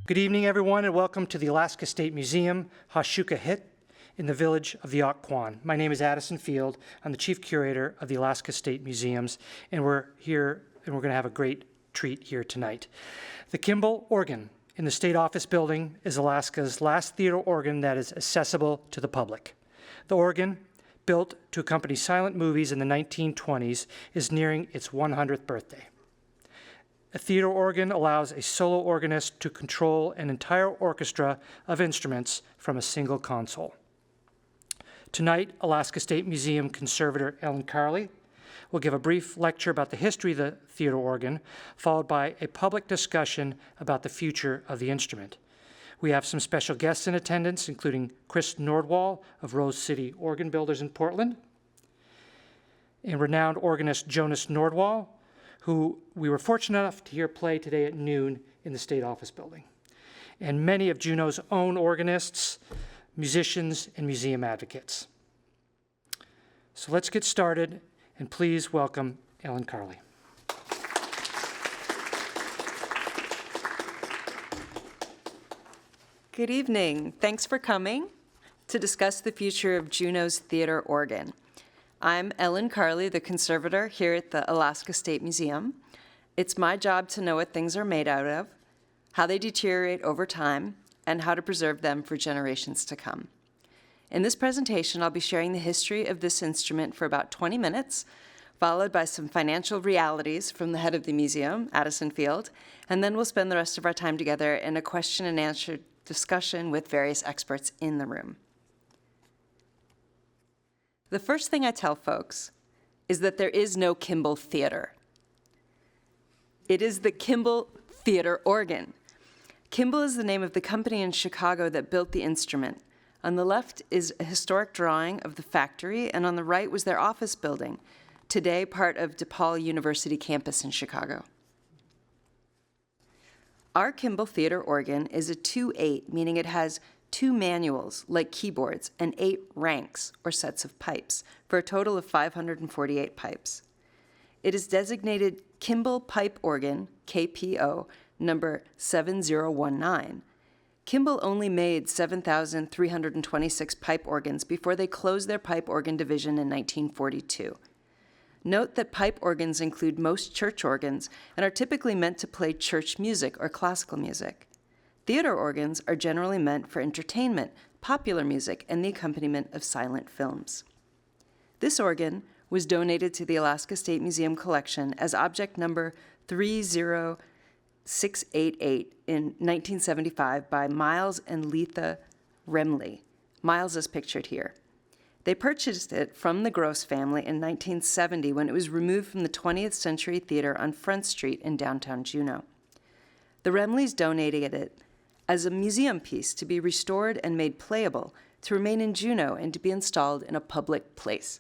Good evening, everyone, and welcome to the Alaska State Museum, Hashukahit, in the village of the Occoquan. My name is Addison Field. I'm the Chief Curator of the Alaska State Museums, and we're here, and we're going to have a great treat here tonight. The Kimball organ in the State Office Building is Alaska's last theater organ that is accessible to the public. The organ, built to accompany silent movies in the 1920s, is nearing its 100th birthday. A theater organ allows a solo organist to control an entire orchestra of instruments from a single console. Tonight, Alaska State Museum conservator Ellen Carrlee will give a brief lecture about the history of the theater organ, followed by a public discussion about the future of the instrument. We have some special guests in attendance, including Jonas Nordwall of Rose City Organ Builders in Portland, and renowned organist Jonas Nordwall, who we were fortunate enough to hear play today at noon in the State Office Building, and many of Juneau's own organists, musicians, and museum advocates. So let's get started, and please welcome Ellen Carrlee. Good evening. Thanks for coming to discuss the future of Juneau's theater organ. I'm Ellen Carrlee, the conservator here at the Alaska State Museum. It's my job to know what things are made out of, how they deteriorate over time, and how to preserve them for generations to come. In this presentation, I'll be sharing the history of this instrument for about 20 minutes, followed by some financial realities from the head of the museum, Addison Field, and then we'll spend the rest of our time together in a question and answer discussion with various experts in the room. The first thing I tell folks is that there is no Kimball theater. It is the Kimball theater organ. Kimball is the name of the company in Chicago that built the instrument. On the left is a historic drawing of the factory, and on the right was their office building, today part of DePaul University campus in Chicago. Our Kimball theater organ is a 2/8, meaning it has 2 manuals, like keyboards, and 8 ranks, or sets of pipes, for a total of 548 pipes. It is designated Kimball Pipe Organ, KPO, number 7019. Kimball only made 7,326 pipe organs before they closed their pipe organ division in 1942. Note that pipe organs include most church organs and are typically meant to play church music or classical music. Theater organs are generally meant for entertainment, popular music, and the accompaniment of silent films. This organ was donated to the Alaska State Museum collection as object number 30688 in 1975 by Miles and Letha Remley. Miles is pictured here. They purchased it from the Gross family in 1970 when it was removed from the 20th Century Theater on Front Street in downtown Juneau. The Remleys donated it as a museum piece to be restored and made playable, to remain in Juneau, and to be installed in a public place.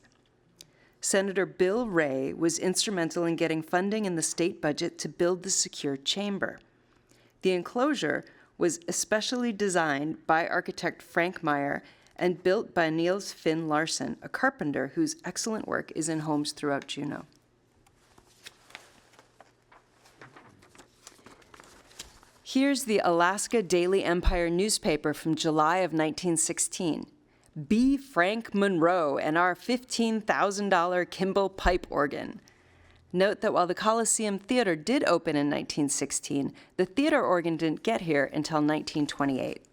Senator Bill Ray was instrumental in getting funding in the state budget to build the secure chamber. The enclosure was especially designed by architect Frank Meyer and built by Niels Finn Larson, a carpenter whose excellent work is in homes throughout Juneau. Here's the Alaska Daily Empire newspaper from July of 1916. Be Frank Monroe and our $15,000 Kimball pipe organ. Note that while the Coliseum Theater did open in 1916, the theater organ didn't get here until 1928.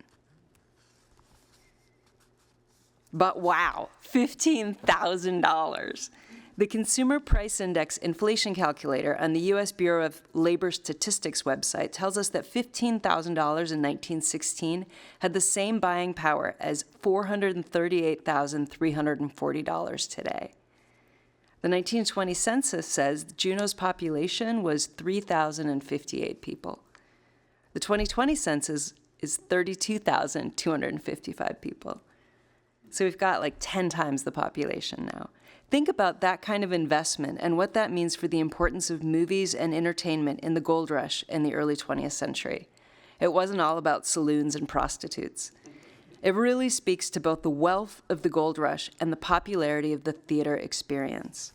But wow, $15,000. The Consumer Price Index inflation calculator on the U.S. Bureau of Labor Statistics website tells us that $15,000 in 1916 had the same buying power as $438,340 today. The 1920 census says Juneau's population was 3,058 people. The 2020 census is 32,255 people. So we've got like 10 times the population now. Think about that kind of investment and what that means for the importance of movies and entertainment in the gold rush in the early 20th century. It wasn't all about saloons and prostitutes. It really speaks to both the wealth of the gold rush and the popularity of the theater experience.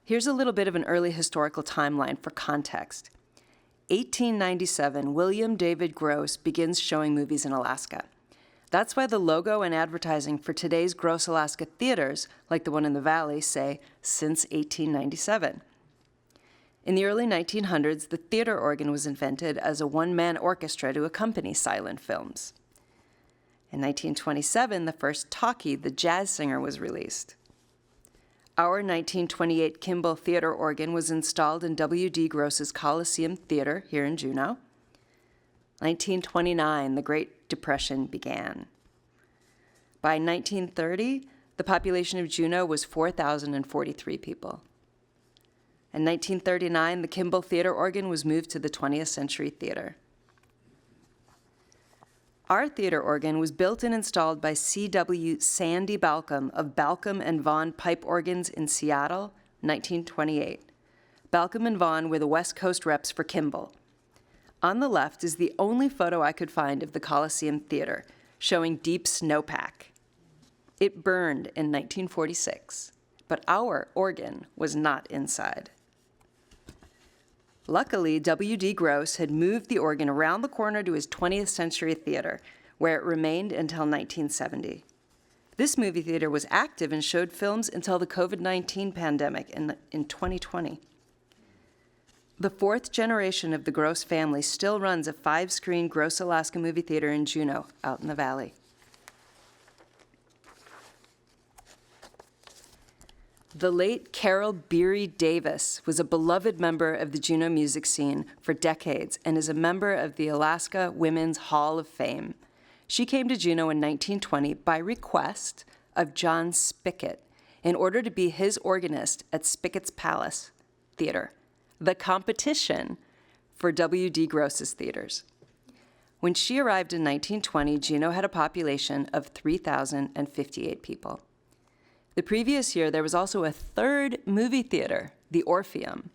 Here's a little bit of an early historical timeline for context. 1897, William David Gross begins showing movies in Alaska. That's why the logo and advertising for today's Gross Alaska theaters, like the one in the valley, say, since 1897. In the early 1900s, the theater organ was invented as a one-man orchestra to accompany silent films. In 1927, the first talkie, The Jazz Singer, was released. Our 1928 Kimball theater organ was installed in W.D. Gross's Coliseum Theater here in Juneau. 1929, the Great Depression began. By 1930, the population of Juneau was 4,043 people. In 1939, the Kimball theater organ was moved to the 20th Century Theater. Our theater organ was built and installed by C.W. Sandy Balcom of Balcom and Vaughn Pipe Organs in Seattle, 1928. Balcom and Vaughn were the West Coast reps for Kimball. On the left is the only photo I could find of the Coliseum Theater, showing deep snowpack. It burned in 1946, but our organ was not inside. Luckily, W.D. Gross had moved the organ around the corner to his 20th Century Theater, where it remained until 1970. This movie theater was active and showed films until the COVID-19 pandemic in 2020. The fourth generation of the Gross family still runs a 5-screen Gross Alaska movie theater in Juneau, out in the valley. The late Carol Beery Davis was a beloved member of the Juneau music scene for decades and is a member of the Alaska Women's Hall of Fame. She came to Juneau in 1920 by request of John Spickett in order to be his organist at Spickett's Palace Theater, the competition for W.D. Gross's theaters. When she arrived in 1920, Juneau had a population of 3,058 people. The previous year, there was also a third movie theater, the Orpheum.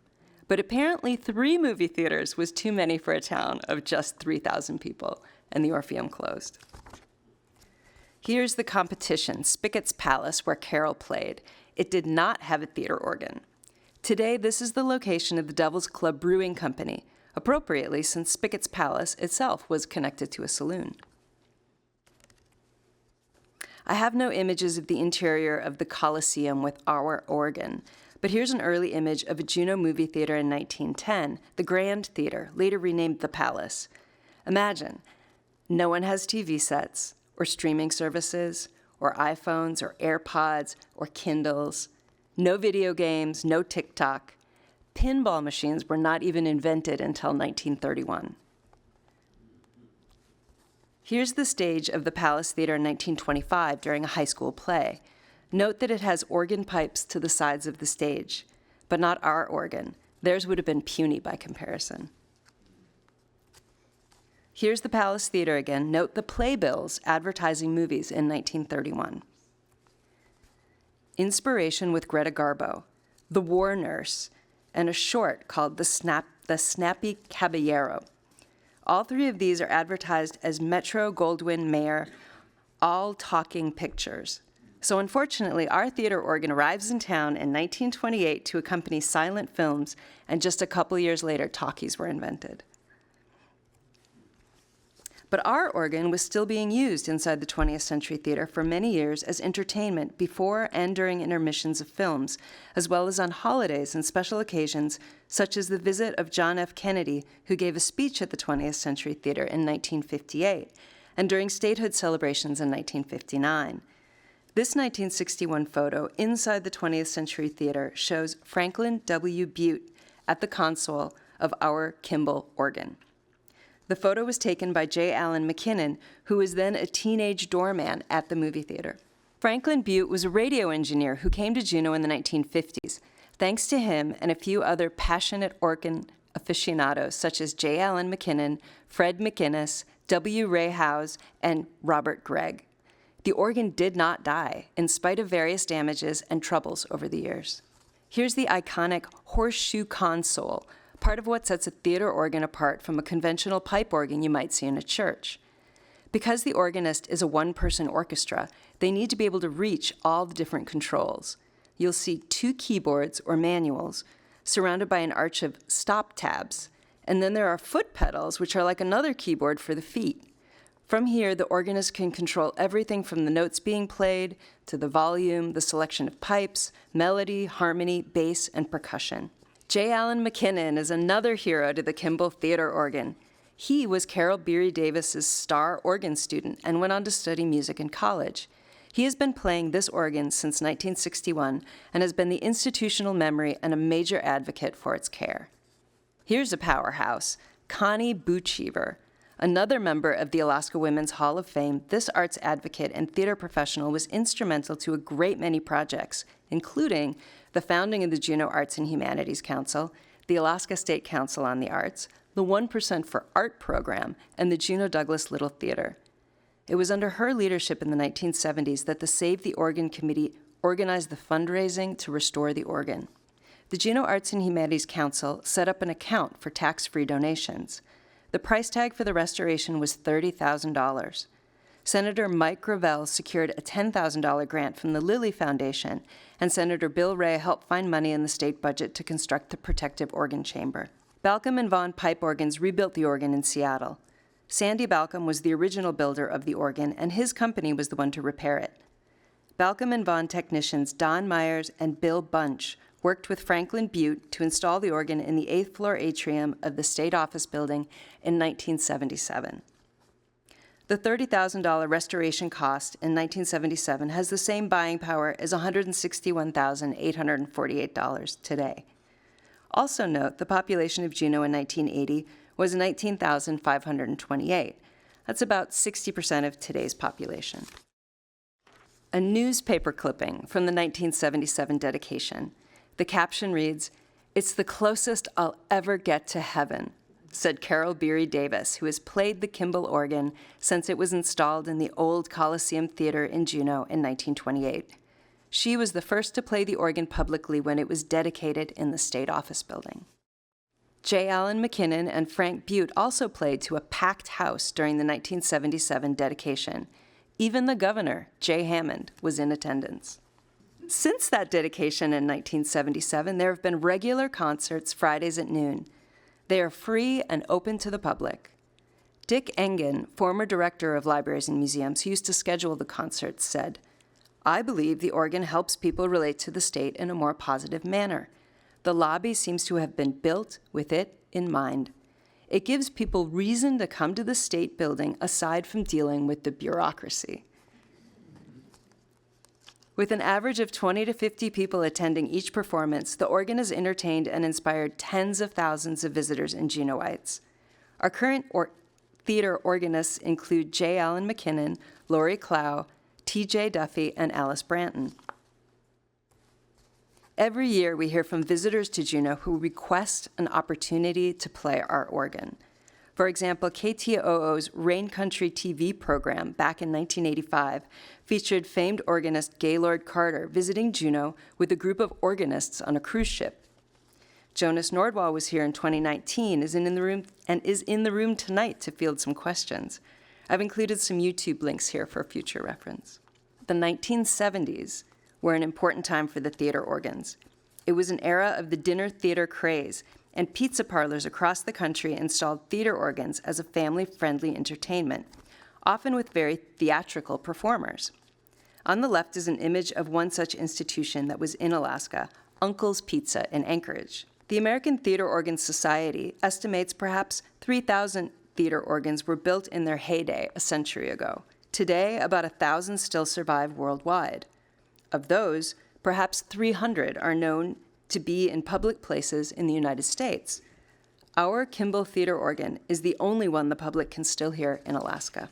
But apparently 3 movie theaters was too many for a town of just 3,000 people, and the Orpheum closed. Here's the competition, Spickett's Palace, where Carol played. It did not have a theater organ. Today, this is the location of the Devil's Club Brewing Company, appropriately since Spickett's Palace itself was connected to a saloon. I have no images of the interior of the Coliseum with our organ, but here's an early image of a Juneau movie theater in 1910, the Grand Theater, later renamed the Palace. Imagine, no one has TV sets, or streaming services, or iPhones, or AirPods, or Kindles, no video games, no TikTok. Pinball machines were not even invented until 1931. Here's the stage of the Palace Theater in 1925 during a high school play. Note that it has organ pipes to the sides of the stage, but not our organ. Theirs would have been puny by comparison. Here's the Palace Theater again. Note the playbills advertising movies in 1931. Inspiration with Greta Garbo, The War Nurse, and a short called The Snappy Caballero. All 3 of these are advertised as Metro-Goldwyn-Mayer all-talking pictures. So unfortunately, our theater organ arrives in town in 1928 to accompany silent films, and just a couple years later, talkies were invented. But our organ was still being used inside the 20th Century Theater for many years as entertainment before and during intermissions of films, as well as on holidays and special occasions, such as the visit of John F. Kennedy, who gave a speech at the 20th Century Theater in 1958, and during statehood celebrations in 1959. This 1961 photo inside the 20th Century Theater shows Franklin W. Butte at the console of our Kimball organ. The photo was taken by J. Allen McKinnon, who was then a teenage doorman at the movie theater. Franklin Butte was a radio engineer who came to Juneau in the 1950s. Thanks to him and a few other passionate organ aficionados, such as J. Allen McKinnon, Fred McInnes, W. Ray Howes, and Robert Gregg. The organ did not die, in spite of various damages and troubles over the years. Here's the iconic horseshoe console, part of what sets a theater organ apart from a conventional pipe organ you might see in a church. Because the organist is a one-person orchestra, they need to be able to reach all the different controls. You'll see 2 keyboards or manuals surrounded by an arch of stop tabs, And then there are foot pedals, which are like another keyboard for the feet. From here, the organist can control everything from the notes being played to the volume, the selection of pipes, melody, harmony, bass, and percussion. J. Allen McKinnon is another hero to the Kimball Theater organ. He was Carol Beery Davis's star organ student and went on to study music in college. He has been playing this organ since 1961 and has been the institutional memory and a major advocate for its care. Here's a powerhouse, Connie Bucheever. Another member of the Alaska Women's Hall of Fame, this arts advocate and theater professional was instrumental to a great many projects, including the founding of the Juneau Arts and Humanities Council, the Alaska State Council on the Arts, the 1% for Art program, and the Juneau Douglas Little Theater. It was under her leadership in the 1970s that the Save the Organ Committee organized the fundraising to restore the organ. The Juneau Arts and Humanities Council set up an account for tax-free donations. The price tag for the restoration was $30,000. Senator Mike Gravel secured a $10,000 grant from the Lilly Foundation, and Senator Bill Ray helped find money in the state budget to construct the protective organ chamber. Balcom and Vaughn Pipe Organs rebuilt the organ in Seattle. Sandy Balcom was the original builder of the organ, and his company was the one to repair it. Balcom and Vaughn technicians Don Myers and Bill Bunch worked with Franklin Butte to install the organ in the 8th floor atrium of the State Office Building in 1977. The $30,000 restoration cost in 1977 has the same buying power as $161,848 today. Also note, the population of Juneau in 1980 was 19,528. That's about 60% of today's population. A newspaper clipping from the 1977 dedication. The caption reads, "It's the closest I'll ever get to heaven," said Carol Beery Davis, who has played the Kimball organ since it was installed in the old Coliseum Theater in Juneau in 1928. She was the first to play the organ publicly when it was dedicated in the State Office Building. J. Allen McKinnon and Frank Butte also played to a packed house during the 1977 dedication. Even the governor, Jay Hammond, was in attendance. Since that dedication in 1977, there have been regular concerts Fridays at noon. They are free and open to the public. Dick Engen, former director of libraries and museums who used to schedule the concerts, said, "I believe the organ helps people relate to the state in a more positive manner. The lobby seems to have been built with it in mind. It gives people reason to come to the state building aside from dealing with the bureaucracy." With an average of 20 to 50 people attending each performance, the organ has entertained and inspired tens of thousands of visitors and Juneauites. Our current theater organists include J. Allen McKinnon, Lori Clow, T.J. Duffy, and Alice Branton. Every year, we hear from visitors to Juneau who request an opportunity to play our organ. For example, KTOO's Rain Country TV program back in 1985 featured famed organist Gaylord Carter visiting Juneau with a group of organists on a cruise ship. Jonas Nordwall was here in 2019 is in the room tonight to field some questions. I've included some YouTube links here for future reference. The 1970s were an important time for the theater organs. It was an era of the dinner theater craze, and pizza parlors across the country installed theater organs as a family-friendly entertainment, often with very theatrical performers. On the left is an image of one such institution that was in Alaska, Uncle's Pizza in Anchorage. The American Theater Organ Society estimates perhaps 3,000 theater organs were built in their heyday a century ago. Today, about 1,000 still survive worldwide. Of those, perhaps 300 are known to be in public places in the United States. Our Kimball Theater organ is the only one the public can still hear in Alaska.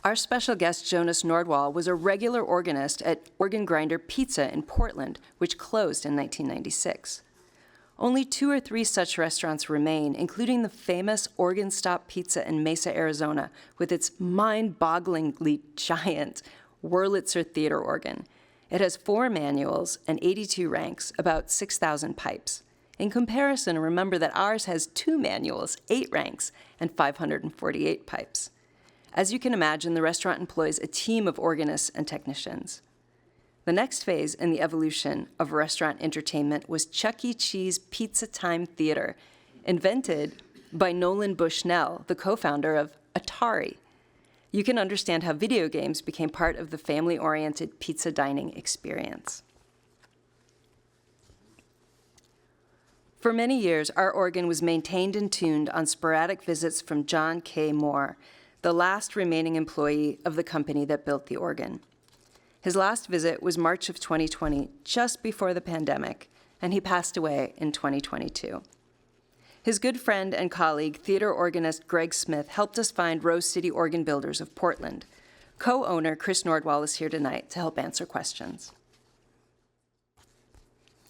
Our special guest, Jonas Nordwall, was a regular organist at Organ Grinder Pizza in Portland, which closed in 1996. Only 2 or 3 such restaurants remain, including the famous Organ Stop Pizza in Mesa, Arizona, with its mind-bogglingly giant Wurlitzer theater organ. It has 4 manuals and 82 ranks, about 6,000 pipes. In comparison, remember that ours has 2 manuals, 8 ranks, and 548 pipes. As you can imagine, the restaurant employs a team of organists and technicians. The next phase in the evolution of restaurant entertainment was Chuck E. Cheese Pizza Time Theater, invented by Nolan Bushnell, the co-founder of Atari. You can understand how video games became part of the family-oriented pizza dining experience. For many years, our organ was maintained and tuned on sporadic visits from John K. Moore, the last remaining employee of the company that built the organ. His last visit was March of 2020, just before the pandemic, and he passed away in 2022. His good friend and colleague, theater organist Greg Smith, helped us find Rose City Organ Builders of Portland. Co-owner Chris Nordwall is here tonight to help answer questions.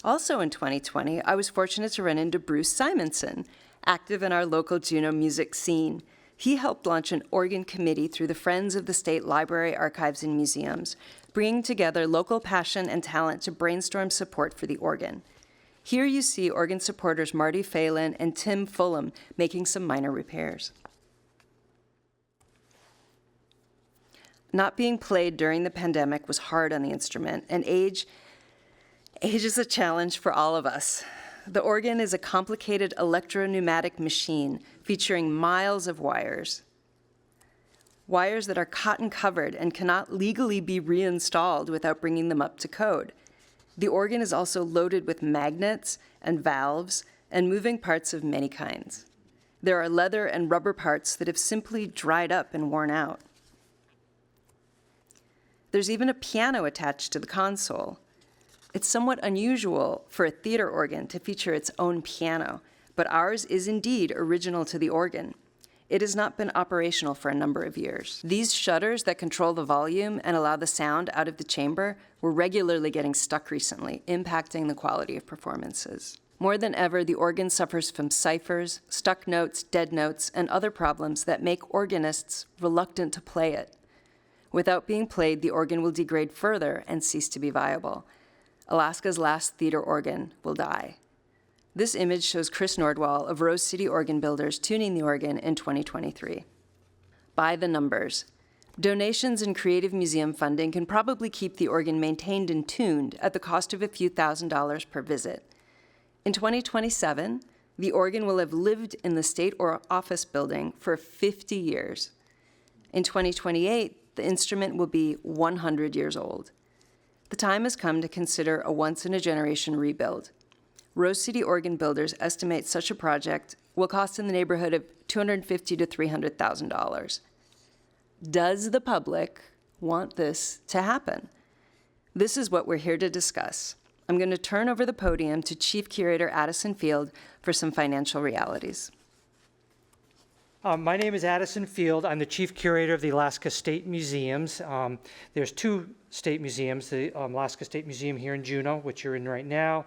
Also in 2020, I was fortunate to run into Bruce Simonson, active in our local Juneau music scene. He helped launch an organ committee through the Friends of the State Library, Archives, and Museums, bringing together local passion and talent to brainstorm support for the organ. Here you see organ supporters Marty Phelan and Tim Fulham making some minor repairs. Not being played during the pandemic was hard on the instrument, and age is a challenge for all of us. The organ is a complicated electro-pneumatic machine featuring miles of wires that are cotton-covered and cannot legally be reinstalled without bringing them up to code. The organ is also loaded with magnets and valves and moving parts of many kinds. There are leather and rubber parts that have simply dried up and worn out. There's even a piano attached to the console. It's somewhat unusual for a theater organ to feature its own piano, but ours is indeed original to the organ. It has not been operational for a number of years. These shutters that control the volume and allow the sound out of the chamber were regularly getting stuck recently, impacting the quality of performances. More than ever, the organ suffers from ciphers, stuck notes, dead notes, and other problems that make organists reluctant to play it. Without being played, the organ will degrade further and cease to be viable. Alaska's last theater organ will die. This image shows Chris Nordwall of Rose City Organ Builders tuning the organ in 2023. By the numbers. Donations and creative museum funding can probably keep the organ maintained and tuned at the cost of a few $1,000s per visit. In 2027, the organ will have lived in the state or office building for 50 years. In 2028, the instrument will be 100 years old. The time has come to consider a once-in-a-generation rebuild. Rose City Organ Builders estimate such a project will cost in the neighborhood of $250,000 to $300,000. Does the public want this to happen? This is what we're here to discuss. I'm going to turn over the podium to Chief Curator Addison Field for some financial realities. My name is Addison Field. I'm the Chief Curator of the Alaska State Museums. There's two state museums, the Alaska State Museum here in Juneau, which you're in right now,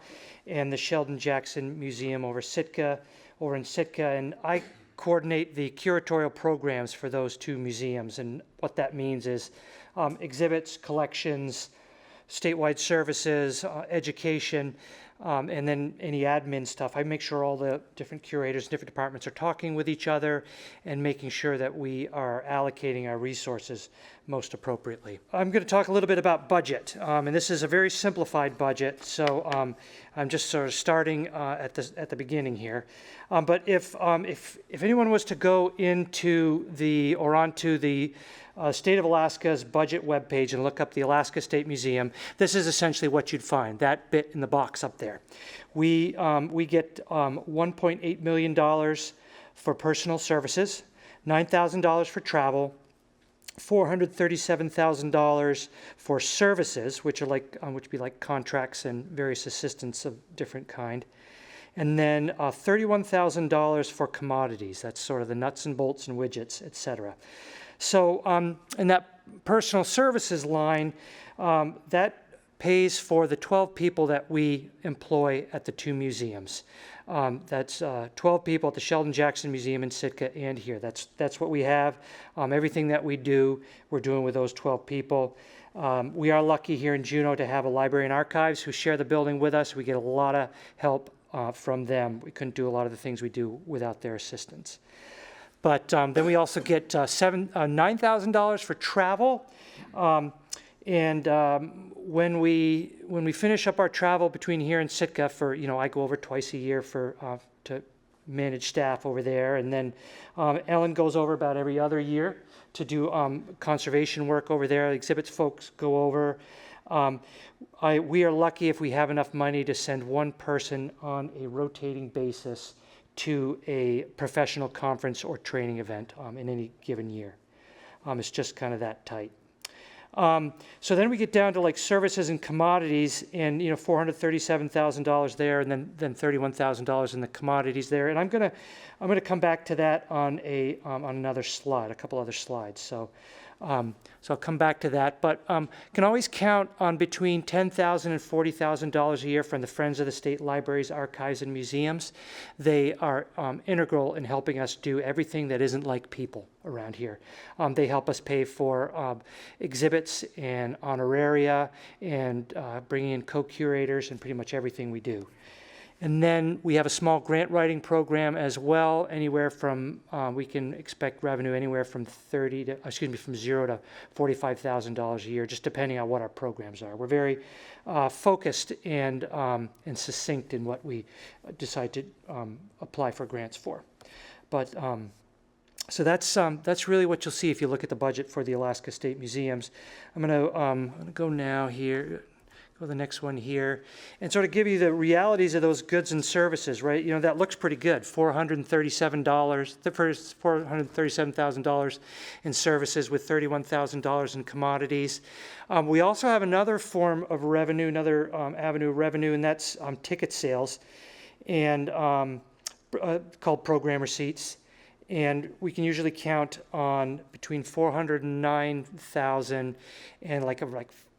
and the Sheldon Jackson Museum over in Sitka, and I coordinate the curatorial programs for those two museums, and what that means is exhibits, collections, statewide services, education, and then any admin stuff. I make sure all the different curators, different departments are talking with each other and making sure that we are allocating our resources most appropriately. I'm going to talk a little bit about budget, and this is a very simplified budget, so I'm just sort of starting at the beginning here. But if anyone was to go into onto the State of Alaska's budget webpage and look up the Alaska State Museum, this is essentially what you'd find, that bit in the box up there. We get $1.8 million for personal services, $9,000 for travel, $437,000 for services, which would be like contracts and various assistance of different kind, and then $31,000 for commodities. That's sort of the nuts and bolts and widgets, etc. So in that personal services line, that pays for the 12 people that we employ at the two museums. That's 12 people at the Sheldon Jackson Museum in Sitka and here. That's what we have. Everything that we do, we're doing with those 12 people. We are lucky here in Juneau to have a library and archives who share the building with us. We get a lot of help from them. We couldn't do a lot of the things we do without their assistance. But then we also get $9,000 for travel. And when we finish up our travel between here and Sitka for, I go over twice a year to manage staff over there, and then Ellen goes over about every other year to do conservation work over there. Exhibits folks go over. We are lucky if we have enough money to send one person on a rotating basis to a professional conference or training event in any given year. It's just kind of that tight. So then we get down to like services and commodities, and $437,000 there, and then $31,000 in the commodities there. And I'm gonna come back to that on another slide, a couple other slides. So I'll come back to that, but can always count on between $10,000 and $40,000 a year from the Friends of the State Libraries, Archives, and Museums. They are integral in helping us do everything that isn't like people around here. They help us pay for exhibits and honoraria and bringing in co-curators and pretty much everything we do. And then we have a small grant writing program as well, anywhere from, we can expect revenue anywhere from from $0 to $45,000 a year, just depending on what our programs are. We're very focused and succinct in what we decide to apply for grants for. But so that's really what you'll see if you look at the budget for the Alaska State Museums. I'm gonna go now here. Go to the next one here, and sort of give you the realities of those goods and services, right? That looks pretty good. $437,000 in services with $31,000 in commodities. We also have another form of revenue, another avenue of revenue, and that's ticket sales, and called program receipts. And we can usually count on between $409,000 and like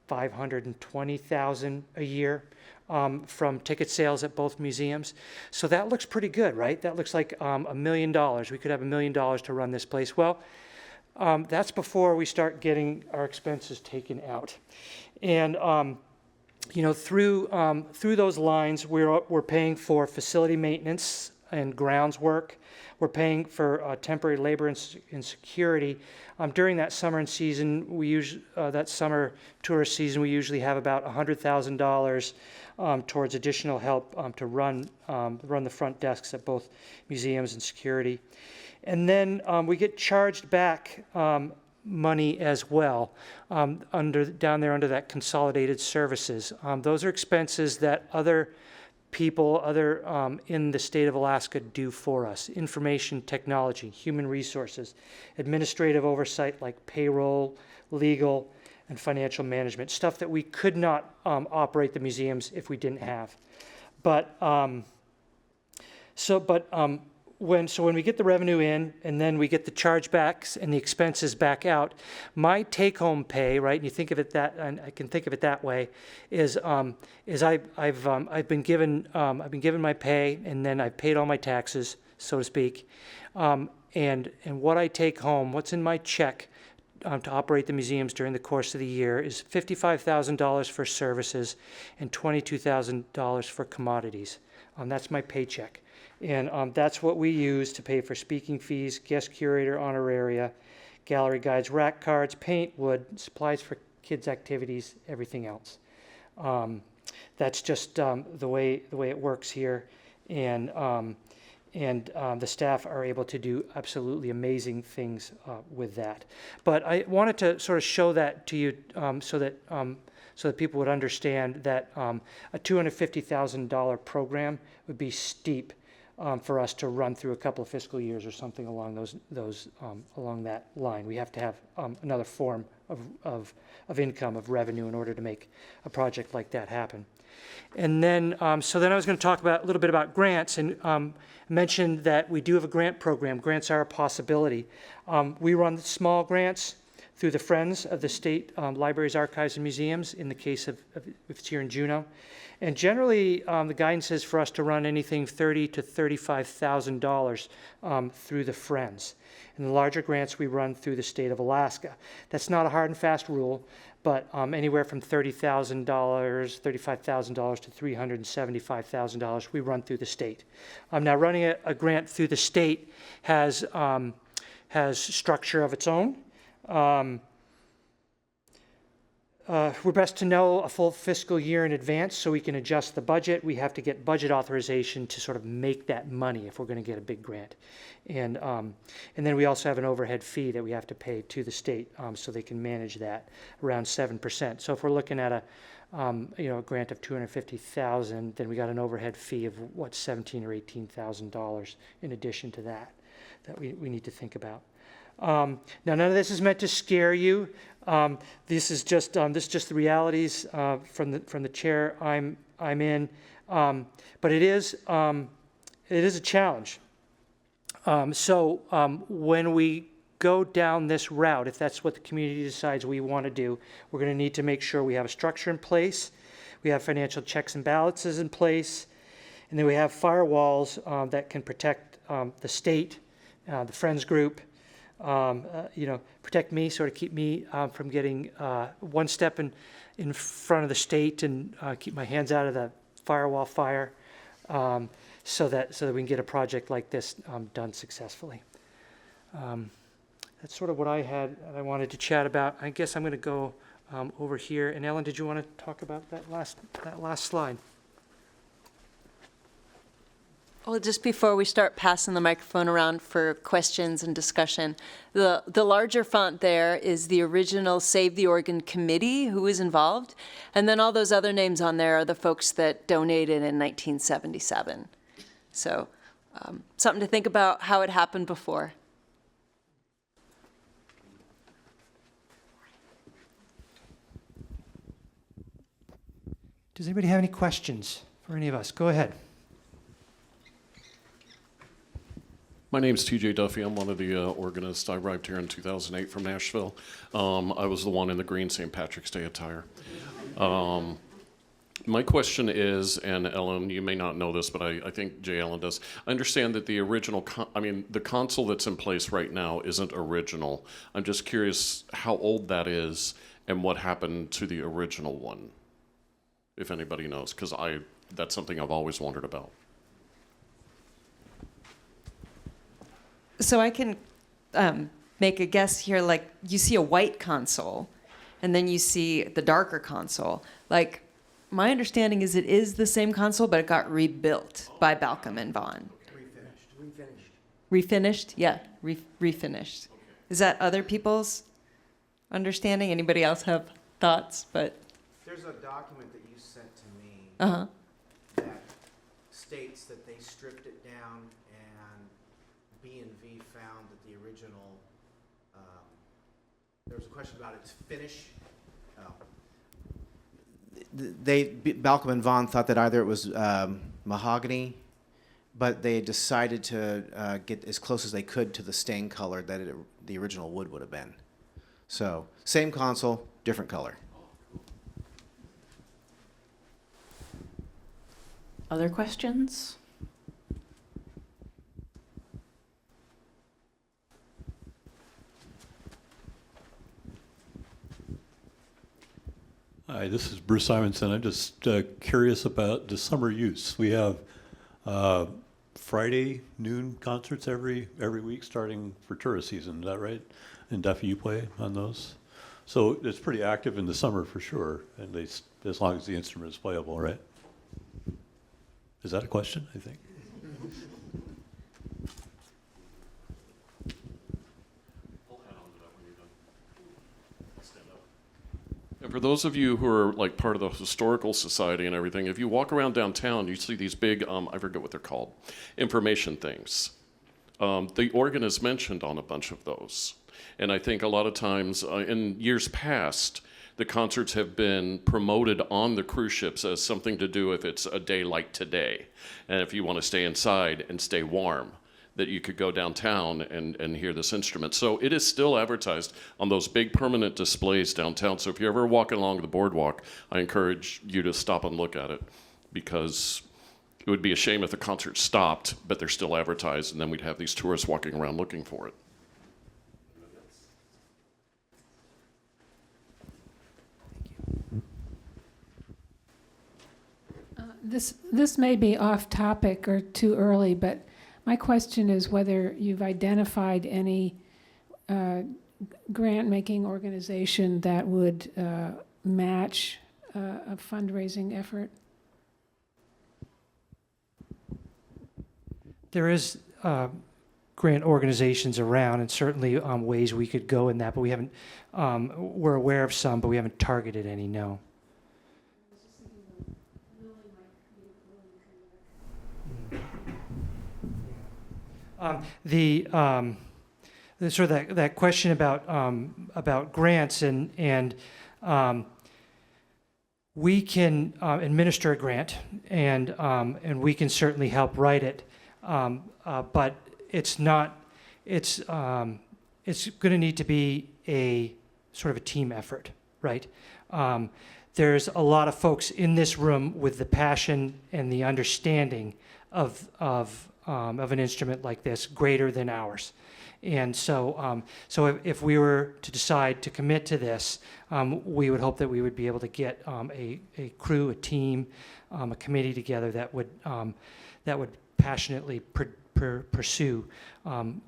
520,000 a year from ticket sales at both museums. So that looks pretty good, right? That looks like $1 million. We could have $1 million to run this place. Well, that's before we start getting our expenses taken out. And through those lines, we're paying for facility maintenance and grounds work. We're paying for temporary labor and security. During that summer season, that summer tourist season, we usually have about $100,000 towards additional help to run the front desks at both museums and security. And then we get charged back money as well down there under that consolidated services. Those are expenses that other people in the state of Alaska do for us. Information technology, human resources, administrative oversight like payroll, legal, and financial management, stuff that we could not operate the museums if we didn't have. When we get the revenue in and then we get the chargebacks and the expenses back out, my take-home pay, right? And you think of it and I can think of it that way, is I've been given my pay, and then I've paid all my taxes, so to speak, and what I take home, what's in my check to operate the museums during the course of the year is $55,000 for services and $22,000 for commodities. That's my paycheck. And that's what we use to pay for speaking fees, guest curator honoraria, gallery guides, rack cards, paint, wood, supplies for kids' activities, everything else. That's just the way it works here, and the staff are able to do absolutely amazing things with that. But I wanted to sort of show that to you so that people would understand that a $250,000 program would be steep for us to run through a couple of fiscal years or something along along that line. We have to have another form of income, of revenue, in order to make a project like that happen. And then, so then I was going to talk a little bit about grants, and mentioned that we do have a grant program. Grants are a possibility. We run small grants through the Friends of the State Libraries, Archives, and Museums, in the case of if it's here in Juneau. And generally, the guidance is for us to run anything $30,000 to $35,000 through the Friends. And the larger grants we run through the state of Alaska. That's not a hard and fast rule, but anywhere from $30,000, $35,000 to $375,000 we run through the state. Now, running a grant through the state has structure of its own. we're best to know a full fiscal year in advance so we can adjust the budget. We have to get budget authorization to sort of make that money if we're going to get a big grant. And then we also have an overhead fee that we have to pay to the state so they can manage that around 7%. So if we're looking at a grant of $250,000, then we got an overhead fee of what, $17,000 or $18,000 in addition to that we need to think about. Now, none of this is meant to scare you. This is just the realities from the chair I'm in, but it is a challenge. So when we go down this route, if that's what the community decides we want to do, we're going to need to make sure we have a structure in place, we have financial checks and balances in place, and then we have firewalls that can protect the state, the Friends group, protect me, sort of keep me from getting one step in front of the state and keep my hands out of the firewall fire, so that we can get a project like this done successfully. That's sort of what I wanted to chat about. I guess I'm going to go over here. And Ellen, did you want to talk about that last slide? Well, just before we start passing the microphone around for questions and discussion, the larger font there is the original Save the Organ Committee, who is involved, and then all those other names on there are the folks that donated in 1977. So something to think about how it happened before. Does anybody have any questions for any of us? Go ahead. My name's TJ Duffy. I'm one of the organists. I arrived here in 2008 from Nashville. I was the one in the green St. Patrick's Day attire. My question is, and Ellen, you may not know this, but I think J. Ellen does. I understand that the original, the console that's in place right now isn't original. I'm just curious how old that is and what happened to the original one, if anybody knows, because that's something I've always wondered about. So I can make a guess here, like you see a white console, and then you see the darker console. Like, my understanding is it is the same console, but it got rebuilt by Balcom and Vaughn. Refinished? Yeah, refinished. Okay. Is that other people's understanding? Anybody else have thoughts? But there's a document that you sent to me that states that they stripped it down, and B&V found that the original, there was a question about its finish. Balcom and Vaughn thought that either it was mahogany, but they decided to get as close as they could to the stain color that the original wood would have been. So same console, different color. Other questions? Hi, this is Bruce Simonson. I'm just curious about the summer use. We have Friday noon concerts every week starting for tourist season. Is that right? And Duffy, you play on those? So it's pretty active in the summer for sure, at least as long as the instrument is playable, right? Is that a question, I think? And for those of you who are like part of the historical society and everything, if you walk around downtown, you see these big, I forget what they're called, information things. The organ is mentioned on a bunch of those. And I think a lot of times in years past, the concerts have been promoted on the cruise ships as something to do if it's a day like today. And if you want to stay inside and stay warm, that you could go downtown and hear this instrument. So it is still advertised on those big permanent displays downtown. So if you're ever walking along the boardwalk, I encourage you to stop and look at it, because it would be a shame if the concert stopped, but they're still advertised, and then we'd have these tourists walking around looking for it. This may be off topic or too early, but my question is whether you've identified any grant-making organization that would match a fundraising effort? There is grant organizations around, and certainly ways we could go in that, but we haven't. We're aware of some, but we haven't targeted any. No. The sort of that question about grants and we can administer a grant and we can certainly help write it, but it's not. It's going to need to be a sort of a team effort, right? There's a lot of folks in this room with the passion and the understanding of an instrument like this greater than ours. And so if we were to decide to commit to this, we would hope that we would be able to get a crew, a team, a committee together that would passionately pursue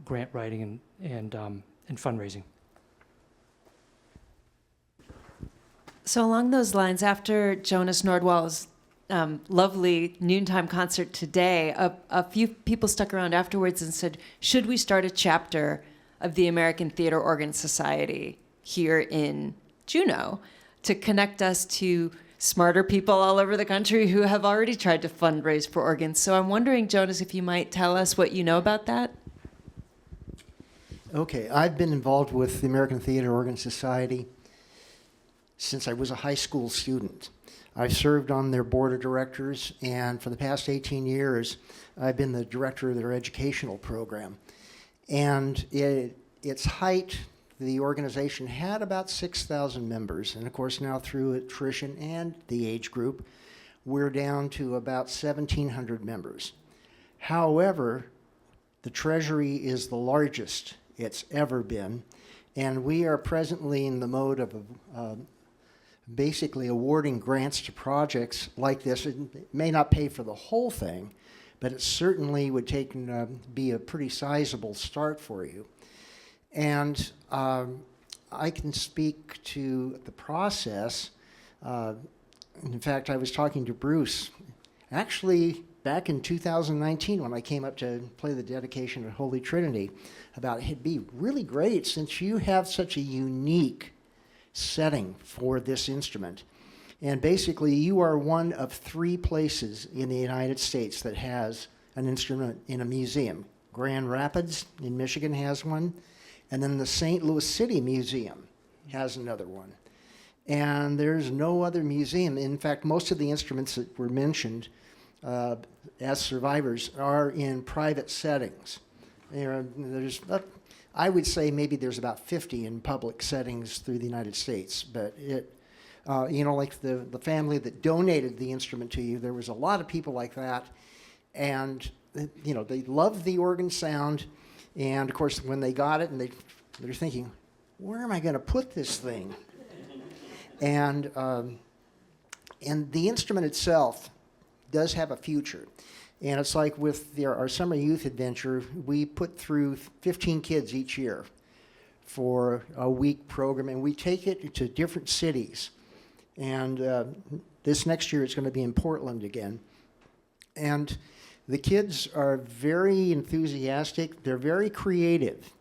grant writing and fundraising. So along those lines, after Jonas Nordwall's lovely noontime concert today, a few people stuck around afterwards and said, should we start a chapter of the American Theater Organ Society here in Juneau to connect us to smarter people all over the country who have already tried to fundraise for organs? So I'm wondering, Jonas, if you might tell us what you know about that? Okay, I've been involved with the American Theater Organ Society since I was a high school student. I've served on their board of directors, and for the past 18 years, I've been the director of their educational program. And at its height, the organization had about 6,000 members, and of course now through attrition and the age group, we're down to about 1,700 members. However, the Treasury is the largest it's ever been, and we are presently in the mode of basically awarding grants to projects like this. It may not pay for the whole thing, but it certainly would be a pretty sizable start for you. And I can speak to the process. In fact, I was talking to Bruce, actually back in 2019 when I came up to play the dedication at Holy Trinity, about it'd be really great since you have such a unique setting for this instrument. And basically, you are one of 3 places in the United States that has an instrument in a museum. Grand Rapids in Michigan has one, and then the St. Louis City Museum has another one. And there's no other museum. In fact, most of the instruments that were mentioned as survivors are in private settings. I would say maybe there's about 50 in public settings through the United States, but like the family that donated the instrument to you, there was a lot of people like that, and they loved the organ sound, and of course when they got it, and they're thinking, where am I going to put this thing? And the instrument itself does have a future. And it's like with our summer youth adventure, we put through 15 kids each year for a week program, and we take it to different cities. And this next year it's going to be in Portland again. And the kids are very enthusiastic. They're very creative.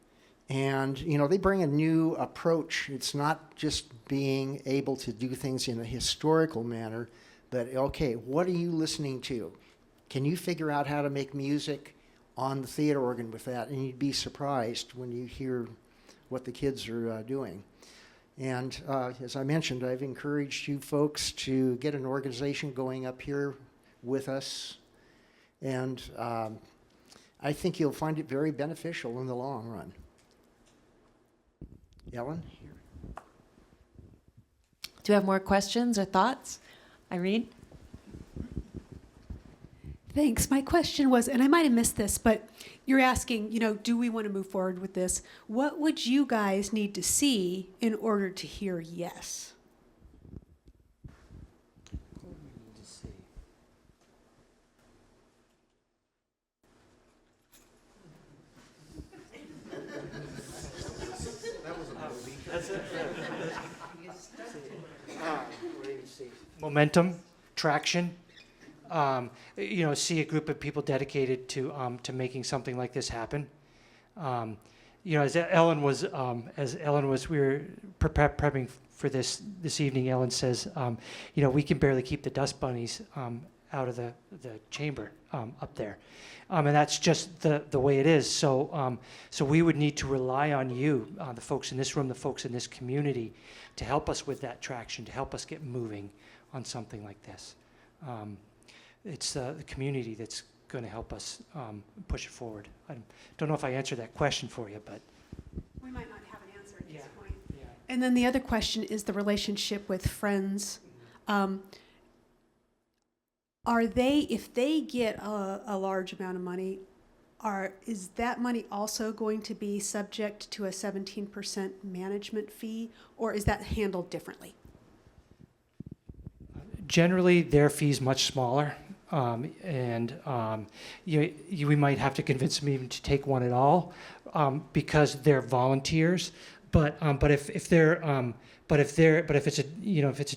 And, they bring a new approach. It's not just being able to do things in a historical manner, but, okay, what are you listening to? Can you figure out how to make music on the theater organ with that? And you'd be surprised when you hear what the kids are doing. And as I mentioned, I've encouraged you folks to get an organization going up here with us. And I think you'll find it very beneficial in the long run. Ellen? Do you have more questions or thoughts? Irene? Thanks. My question was, and I might have missed this, but you're asking, do we want to move forward with this? What would you guys need to see in order to hear yes? momentum, traction. See a group of people dedicated to making something like this happen. As Ellen was, we were prepping for this evening. Ellen says, we can barely keep the dust bunnies out of the chamber up there, and that's just the way it is. So we would need to rely on you, the folks in this room, the folks in this community, to help us with that traction, to help us get moving on something like this. It's the community that's going to help us push it forward. I don't know if I answered that question for you, but We might not have an answer at this Yeah. point. yeah. And then the other question is the relationship with Friends. Are they, if they get a large amount of money, is that money also going to be subject to a 17% management fee, or is that handled differently? Generally, their fee's much smaller, and we might have to convince them even to take one at all, because they're volunteers. But if it's a if it's a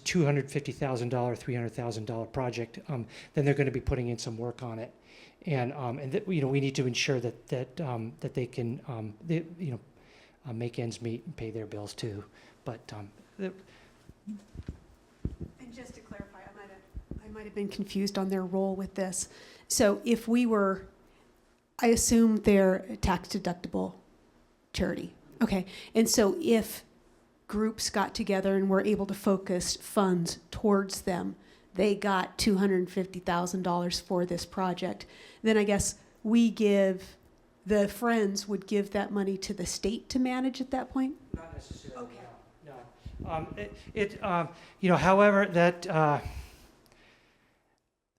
$250,000, $300,000 project, then they're going to be putting in some work on it, and we need to ensure that they can make ends meet and pay their bills too. But And just to clarify, I might have been confused on their role with this. So if we were, I assume they're a tax-deductible charity. Okay, and so if groups got together and were able to focus funds towards them, they got $250,000 for this project, then I guess the Friends would give that money to the state to manage at that point? not necessarily. Okay. No. However, that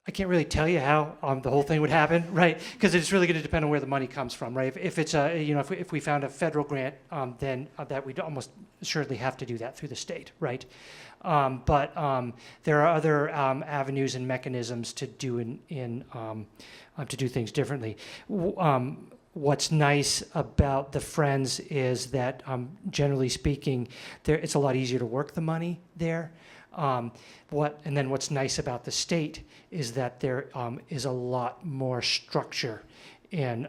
I can't really tell you how the whole thing would happen, right? Because it's really going to depend on where the money comes from, right? If it's if we found a federal grant, then that we'd almost assuredly have to do that through the state, right? But there are other avenues and mechanisms to do to do things differently. What's nice about the Friends is that, generally speaking, it's a lot easier to work the money there. And then what's nice about the state is that there is a lot more structure, and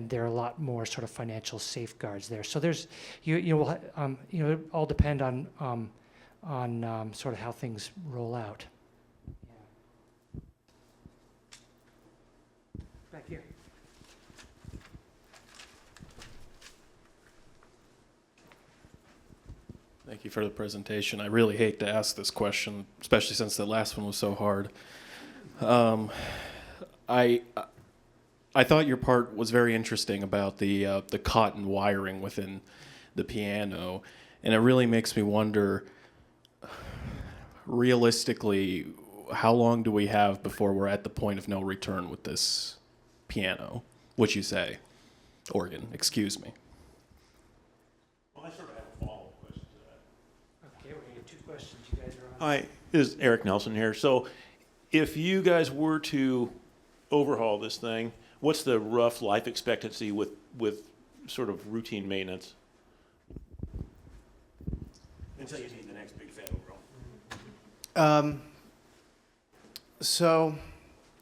there are a lot more sort of financial safeguards there. So there's it all depend on sort of how things roll out. Back here. Thank you for the presentation. I really hate to ask this question, especially since the last one was so hard. I thought your part was very interesting about the cotton wiring within the piano, and it really makes me wonder, realistically, how long do we have before we're at the point of no return with this piano? What you say? Organ, excuse me. Well, I sort of have a follow-up question to that. Okay, we're going to get two questions. You guys are on. Hi, this is Eric Nelson here. So if you guys were to overhaul this thing, what's the rough life expectancy with sort of routine maintenance? Until you need the next big fat overhaul. So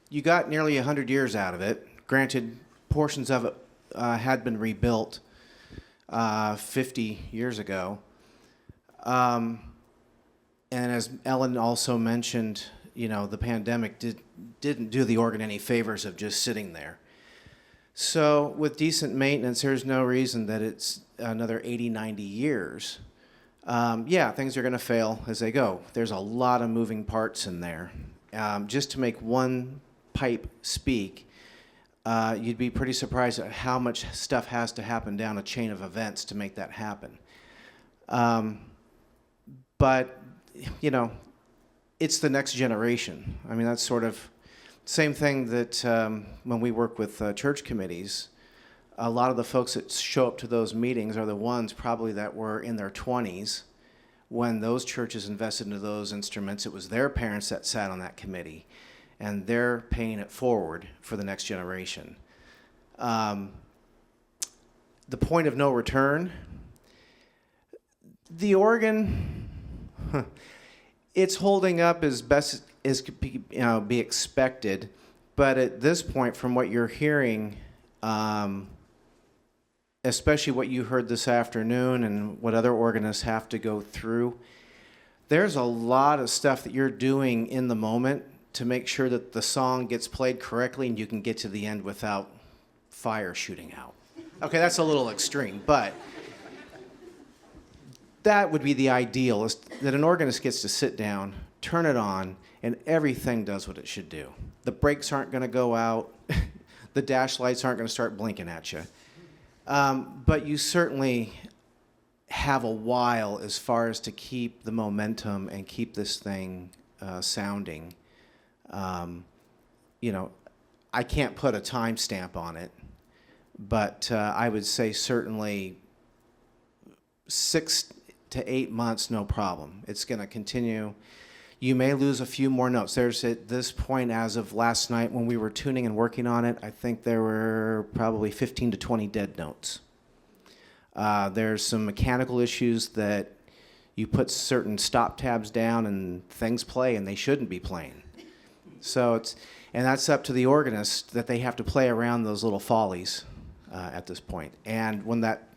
you got nearly 100 years out of it. Granted, portions of it had been rebuilt 50 years ago. And as Ellen also mentioned, the pandemic didn't do the organ any favors of just sitting there. So with decent maintenance, there's no reason that it's another 80, 90 years. Things are going to fail as they go. There's a lot of moving parts in there. Just to make one pipe speak, you'd be pretty surprised at how much stuff has to happen down a chain of events to make that happen. But, it's the next generation. I mean, that's sort of same thing that when we work with church committees, a lot of the folks that show up to those meetings are the ones probably that were in their 20s when those churches invested into those instruments. It was their parents that sat on that committee, and they're paying it forward for the next generation. The point of no return, the organ, It's holding up as best as could be, be expected, but at this point, from what you're hearing, especially what you heard this afternoon and what other organists have to go through, there's a lot of stuff that you're doing in the moment to make sure that the song gets played correctly and you can get to the end without fire shooting out. Okay, that's a little extreme, but that would be the ideal, is that an organist gets to sit down, turn it on, and everything does what it should do. The brakes aren't going to go out. The dash lights aren't going to start blinking at you. But you certainly have a while as far as to keep the momentum and keep this thing sounding. You know, I can't put a timestamp on it, but I would say certainly 6 to 8 months, no problem. It's going to continue. You may lose a few more notes. There's, at this point, as of last night when we were tuning and working on it, I think there were probably 15 to 20 dead notes. There's some mechanical issues that you put certain stop tabs down and things play and they shouldn't be playing. So it's, and that's up to the organist, that they have to play around those little follies at this point. And when that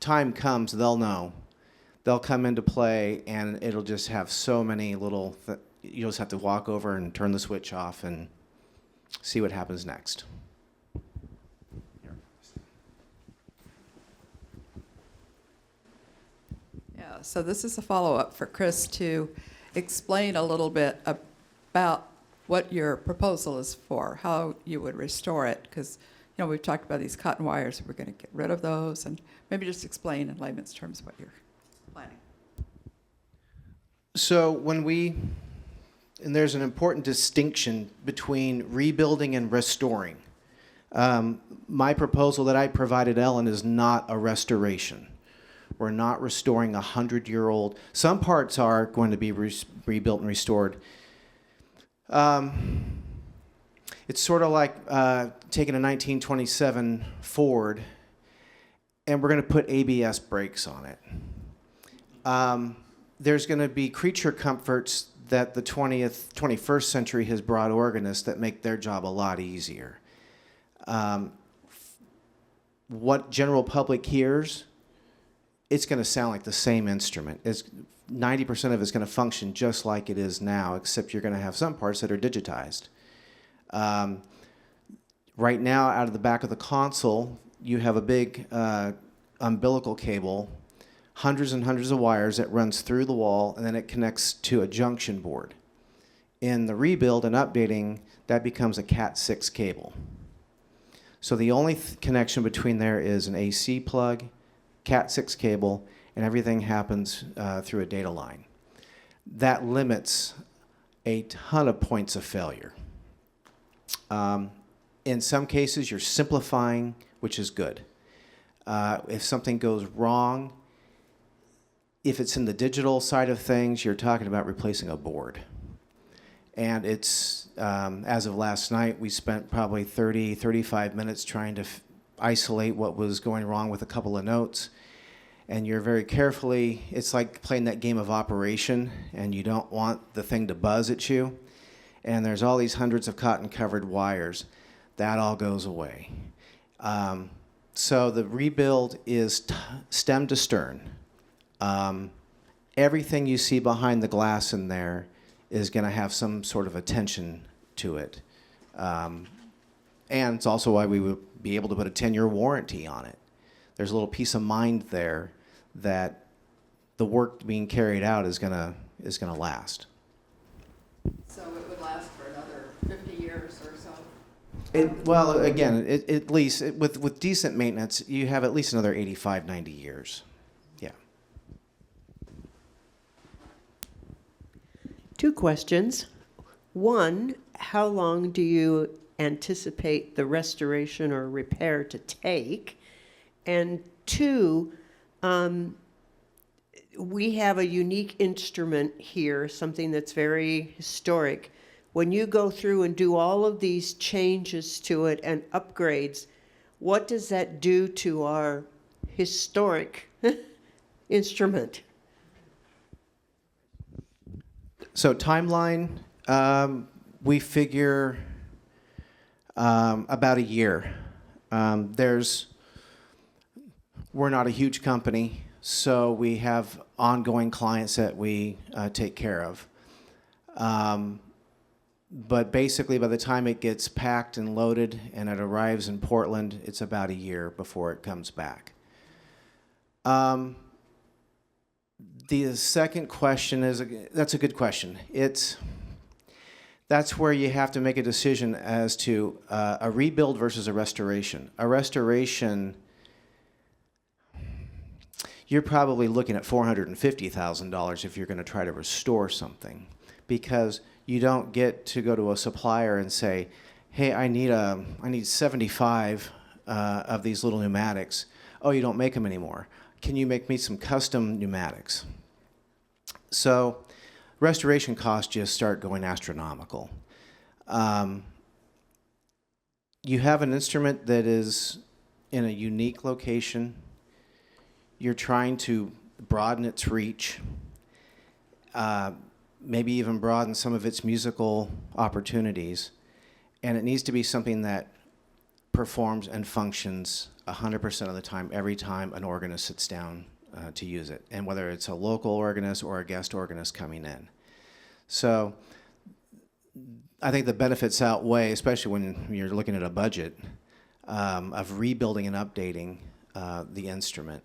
time comes, they'll know. They'll come into play, and it'll just have so many little, you'll just have to walk over and turn the switch off and see what happens next. Yeah, so this is a follow-up for Chris to explain a little bit about what your proposal is for, how you would restore it, because you know we've talked about these cotton wires, we're going to get rid of those, and maybe just explain in layman's terms what you're planning. So when we, and there's an important distinction between rebuilding and restoring. My proposal that I provided Ellen is not a restoration. We're not restoring a 100-year-old. Some parts are going to be rebuilt and restored. It's sort of like taking a 1927 Ford, and we're going to put ABS brakes on it. There's going to be creature comforts that the 21st century has brought organists that make their job a lot easier. What general public hears, it's going to sound like the same instrument. 90% of it's going to function just like it is now, except you're going to have some parts that are digitized. Right now, out of the back of the console, you have a big umbilical cable, hundreds and hundreds of wires that runs through the wall, and then it connects to a junction board. In the rebuild and updating, that becomes a Cat6 cable. So the only connection between there is an AC plug, Cat6 cable, and everything happens through a data line. That limits a ton of points of failure. In some cases, you're simplifying, which is good. If something goes wrong, if it's in the digital side of things, you're talking about replacing a board. And it's, as of last night, we spent probably 30, 35 minutes trying to isolate what was going wrong with a couple of notes. And you're very carefully, it's like playing that game of Operation, and you don't want the thing to buzz at you. And there's all these hundreds of cotton-covered wires. That all goes away. So the rebuild is stem to stern. Everything you see behind the glass in there is going to have some sort of attention to it. And it's also why we would be able to put a 10-year warranty on it. There's a little peace of mind there that the work being carried out is going to last. So it would last for another 50 years or so? Well, again, at least with decent maintenance, you have at least another 85, 90 years. Yeah. Two questions. One, how long do you anticipate the restoration or repair to take? And two, we have a unique instrument here, something that's very historic. When you go through and do all of these changes to it and upgrades, what does that do to our historic instrument? So timeline, we figure about a year. We're not a huge company, so we have ongoing clients that we take care of. But basically, by the time it gets packed and loaded and it arrives in Portland, it's about a year before it comes back. The second question that's a good question. That's where you have to make a decision as to a rebuild versus a restoration. A restoration, you're probably looking at $450,000 if you're going to try to restore something, because you don't get to go to a supplier and say, hey, I need 75 of these little pneumatics. Oh, you don't make them anymore. Can you make me some custom pneumatics? So restoration costs just start going astronomical. You have an instrument that is in a unique location. You're trying to broaden its reach, maybe even broaden some of its musical opportunities, and it needs to be something that performs and functions 100% of the time, every time an organist sits down to use it, and whether it's a local organist or a guest organist coming in. So I think the benefits outweigh, especially when you're looking at a budget, of rebuilding and updating the instrument.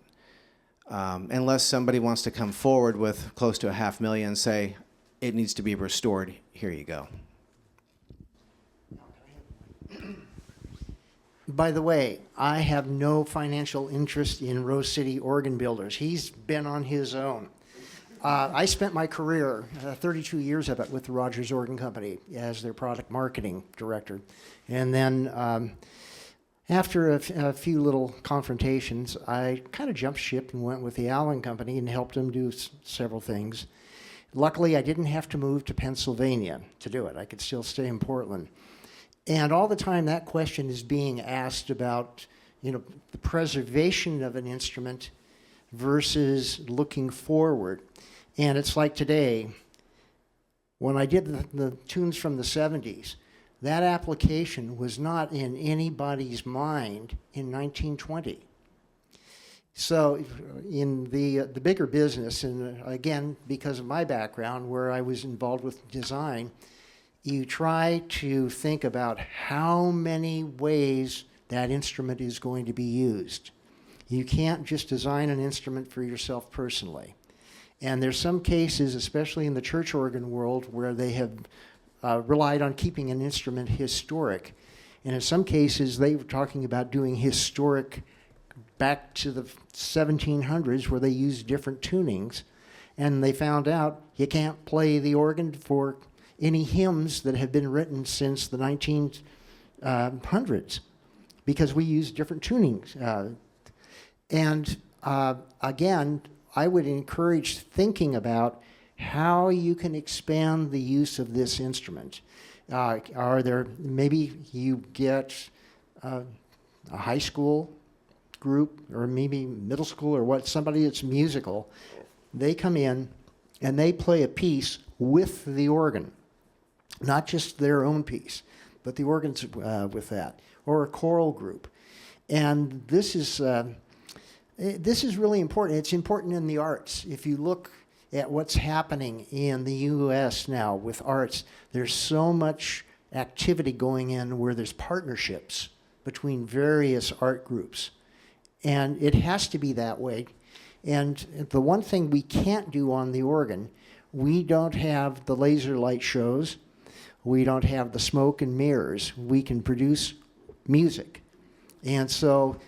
Unless somebody wants to come forward with close to $500,000 and say, it needs to be restored, here you go. By the way, I have no financial interest in Rose City Organ Builders. He's been on his own. I spent my career, 32 years of it, with the Rogers Organ Company as their product marketing director. And then after a few little confrontations, I kind of jumped ship and went with the Allen Company and helped them do several things. Luckily, I didn't have to move to Pennsylvania to do it. I could still stay in Portland. And all the time that question is being asked about, the preservation of an instrument versus looking forward. And it's like today, when I did the tunes from the 70s, that application was not in anybody's mind in 1920. So in the bigger business, and again, because of my background where I was involved with design, you try to think about how many ways that instrument is going to be used. You can't just design an instrument for yourself personally. And there's some cases, especially in the church organ world, where they have relied on keeping an instrument historic. And in some cases, they were talking about doing historic back to the 1700s, where they used different tunings. And they found out you can't play the organ for any hymns that have been written since the 1900s, because we use different tunings. Again, I would encourage thinking about how you can expand the use of this instrument. Maybe you get a high school group, or maybe middle school, or somebody that's musical. They come in and they play a piece with the organ. Not just their own piece, but the organs with that, or a choral group. And this is really important. It's important in the arts. If you look at what's happening in the U.S. now with arts, there's so much activity going in where there's partnerships between various art groups. And it has to be that way. And the one thing we can't do on the organ, we don't have the laser light shows. We don't have the smoke and mirrors. We can produce music. And so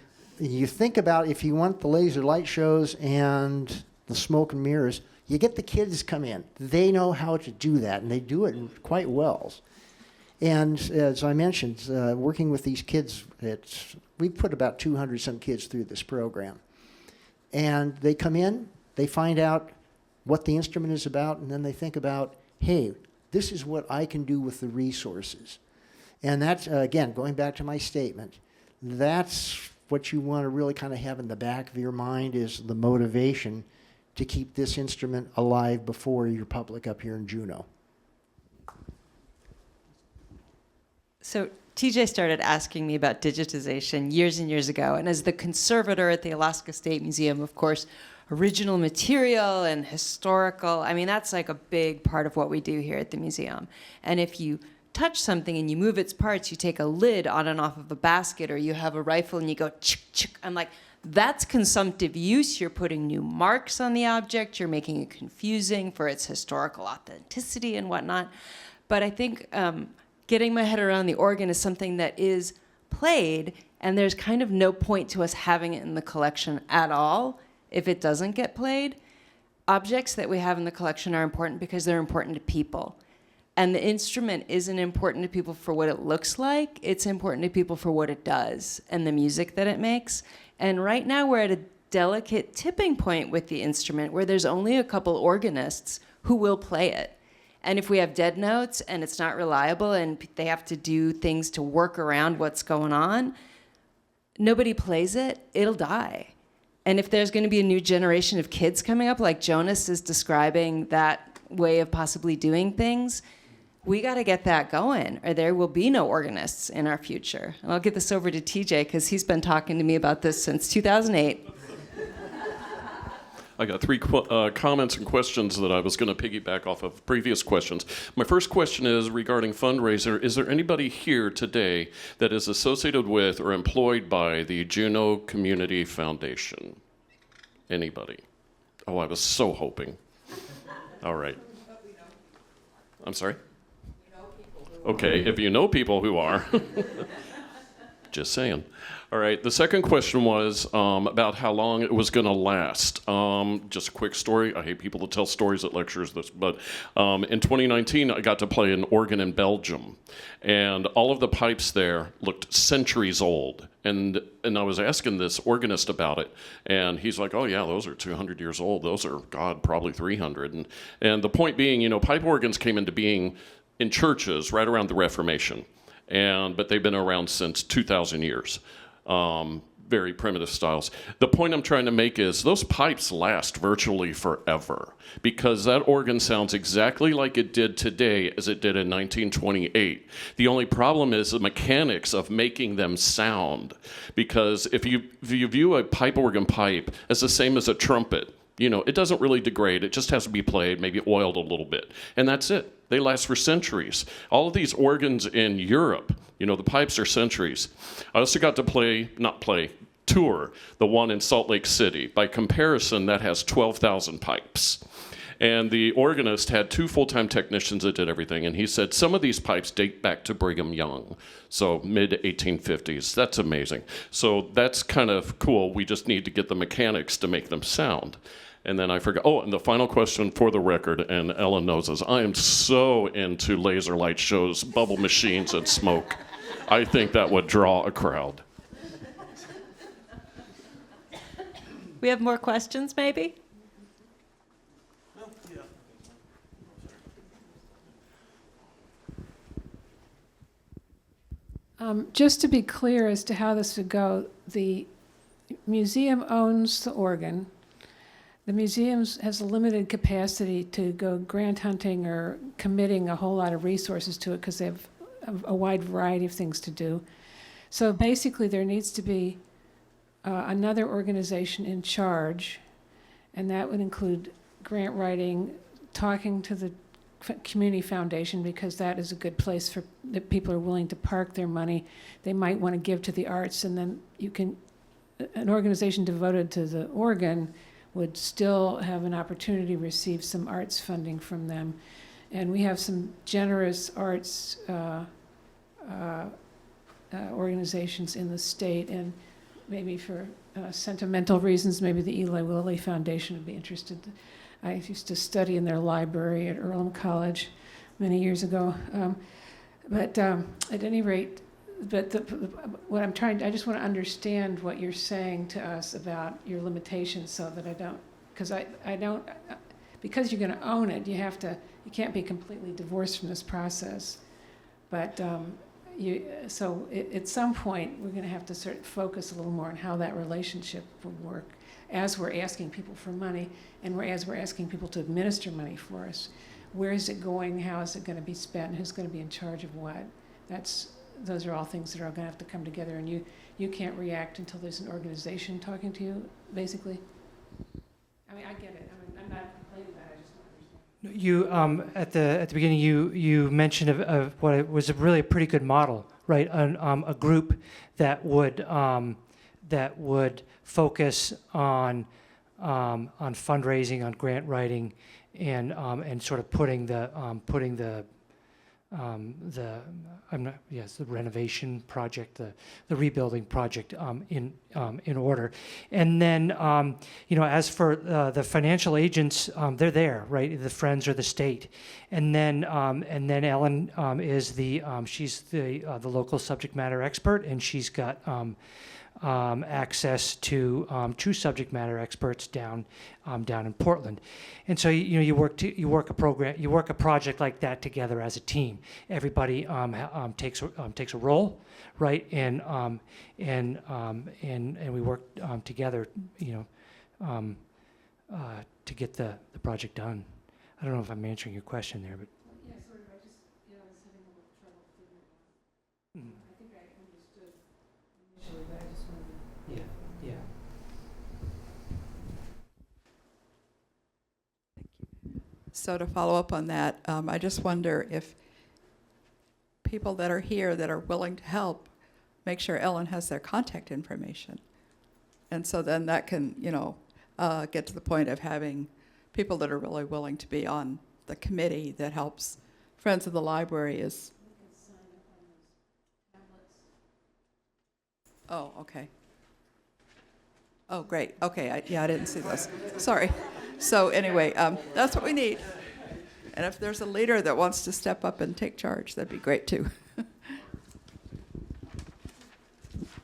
you think about, if you want the laser light shows and the smoke and mirrors, you get the kids come in. They know how to do that, and they do it quite well. And as I mentioned, working with these kids, we put about 200-some kids through this program. And they come in, they find out what the instrument is about, and then they think about, hey, this is what I can do with the resources. And that's, again, going back to my statement, that's what you want to really kind of have in the back of your mind, is the motivation to keep this instrument alive before your public up here in Juneau. So TJ started asking me about digitization years and years ago. And as the conservator at the Alaska State Museum, of course, original material and historical, I mean, that's like a big part of what we do here at the museum. And if you touch something and you move its parts, you take a lid on and off of a basket, or you have a rifle and you go chick, chick. I'm like, that's consumptive use. You're putting new marks on the object. You're making it confusing for its historical authenticity and whatnot. But I think getting my head around the organ is something that is played, and there's kind of no point to us having it in the collection at all if it doesn't get played. Objects that we have in the collection are important because they're important to people. And the instrument isn't important to people for what it looks like. It's important to people for what it does and the music that it makes. And right now we're at a delicate tipping point with the instrument where there's only a couple organists who will play it. And if we have dead notes and it's not reliable and they have to do things to work around what's going on, nobody plays it, it'll die. And if there's going to be a new generation of kids coming up, like Jonas is describing that way of possibly doing things, we got to get that going, or there will be no organists in our future. And I'll give this over to TJ, because he's been talking to me about this since 2008. I got three comments and questions that I was going to piggyback off of previous questions. My first question is regarding fundraiser. Is there anybody here today that is associated with or employed by the Juneau Community Foundation? Anybody? Oh, I was so hoping. All right. I'm sorry? Okay, if you know people who are. Just saying. All right, the second question was about how long it was going to last. Just a quick story. I hate people to tell stories at lectures, but in 2019, I got to play an organ in Belgium, and all of the pipes there looked centuries old. And I was asking this organist about it, and he's like, oh, yeah, those are 200 years old. Those are, God, probably 300. And the point being, you know, pipe organs came into being in churches right around the Reformation, but they've been around since 2,000 years. Very primitive styles. The point I'm trying to make is those pipes last virtually forever, because that organ sounds exactly like it did today as it did in 1928. The only problem is the mechanics of making them sound, because if you view a pipe organ pipe as the same as a trumpet, you know, it doesn't really degrade. It just has to be played, maybe oiled a little bit, and that's it. They last for centuries. All of these organs in Europe, you know, the pipes are centuries. I also got to tour the one in Salt Lake City. By comparison, that has 12,000 pipes. And the organist had 2 full-time technicians that did everything, and he said some of these pipes date back to Brigham Young, so mid-1850s. That's amazing. So that's kind of cool. We just need to get the mechanics to make them sound. And then I forgot, and the final question for the record, and Ellen knows this, I am so into laser light shows, bubble machines, and smoke. I think that would draw a crowd. We have more questions, maybe? Just to be clear as to how this would go, the museum owns the organ. The museum has a limited capacity to go grant hunting or committing a whole lot of resources to it because they have a wide variety of things to do. So basically there needs to be another organization in charge, and that would include grant writing, talking to the community foundation, because that is a good place for that people are willing to park their money. They might want to give to the arts, and then an organization devoted to the organ would still have an opportunity to receive some arts funding from them. And we have some generous arts organizations in the state, and maybe for sentimental reasons, maybe the Eli Lilly Foundation would be interested. I used to study in their library at Earlham College many years ago. But at any rate, what I'm trying, I just want to understand what you're saying to us about your limitations, so that I don't, because you're going to own it, you can't be completely divorced from this process. But at some point, we're going to have to sort of focus a little more on how that relationship will work as we're asking people for money, and as we're asking people to administer money for us. Where is it going? How is it going to be spent? Who's going to be in charge of what? That's those are all things that are going to have to come together, and you can't react until there's an organization talking to you, basically. I mean, I get it. I'm not complaining about it. I just don't understand. You at the beginning, you mentioned of what was really a pretty good model, right? A group that would focus on fundraising, on grant writing, and sort of putting the renovation project, the rebuilding project in order. And then as for the financial agents, they're there, right? The Friends or the state, and then Ellen is she's the local subject matter expert, and she's got access to two subject matter experts down in Portland, and so you work a project like that together as a team. Everybody takes a role, right? And we work together, to get the project done. I don't know if I'm answering your question there, but Yeah, sort of. I was having a little trouble figuring it out. mm, I think I understood initially, but I just wanted to. yeah. So to follow up on that, I just wonder if people that are here that are willing to help, make sure Ellen has their contact information. And so then that can, get to the point of having people that are really willing to be on the committee that helps Friends of the Library is. Oh, okay. Oh, great. Okay, I didn't see this. Sorry. So anyway, that's what we need. And if there's a leader that wants to step up and take charge, that'd be great too.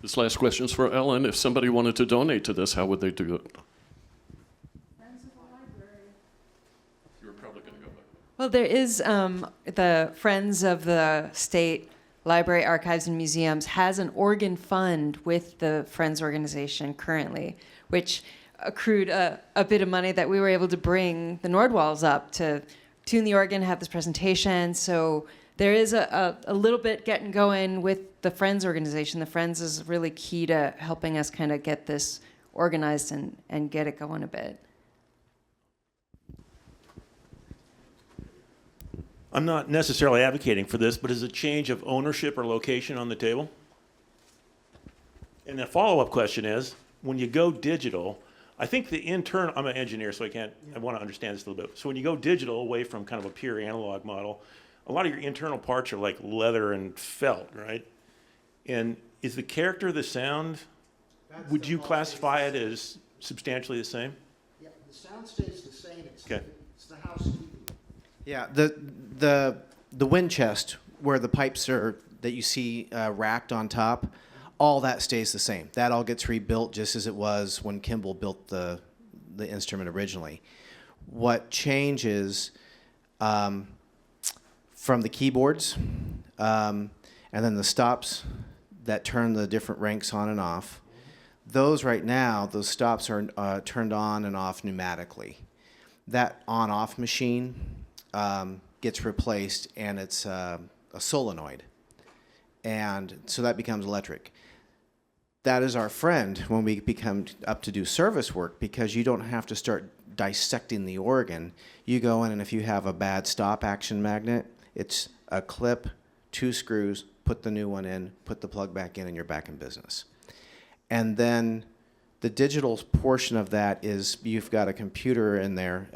This last question is for Ellen. If somebody wanted to donate to this, how would they do it? Friends of the Library. You were probably going to go back. Well, there is the Friends of the State Library, Archives, and Museums has an organ fund with the Friends organization currently, which accrued a bit of money that we were able to bring the Nordwalls up to tune the organ, have this presentation. So there is a little bit getting going with the Friends organization. The Friends is really key to helping us kind of get this organized and get it going a bit. I'm not necessarily advocating for this, but is a change of ownership or location on the table? And the follow-up question is, when you go digital, I think the internal, I'm an engineer, so I want to understand this a little bit. So when you go digital away from kind of a pure analog model, a lot of your internal parts are like leather and felt, right? And is the character of the sound, would you classify it as substantially the same? Yeah, the sound stays the same. Okay. It's the housekeeping. Yeah, the wind chest where the pipes are that you see racked on top, all that stays the same. That all gets rebuilt just as it was when Kimball built the instrument originally. What changes from the keyboards and then the stops that turn the different ranks on and off, those right now, those stops are turned on and off pneumatically. That on-off machine gets replaced, and it's a solenoid, and so that becomes electric. That is our friend when we become up to do service work, because you don't have to start dissecting the organ. You go in, and if you have a bad stop action magnet, it's a clip, 2 screws, put the new one in, put the plug back in, and you're back in business. And then the digital portion of that is you've got a computer in there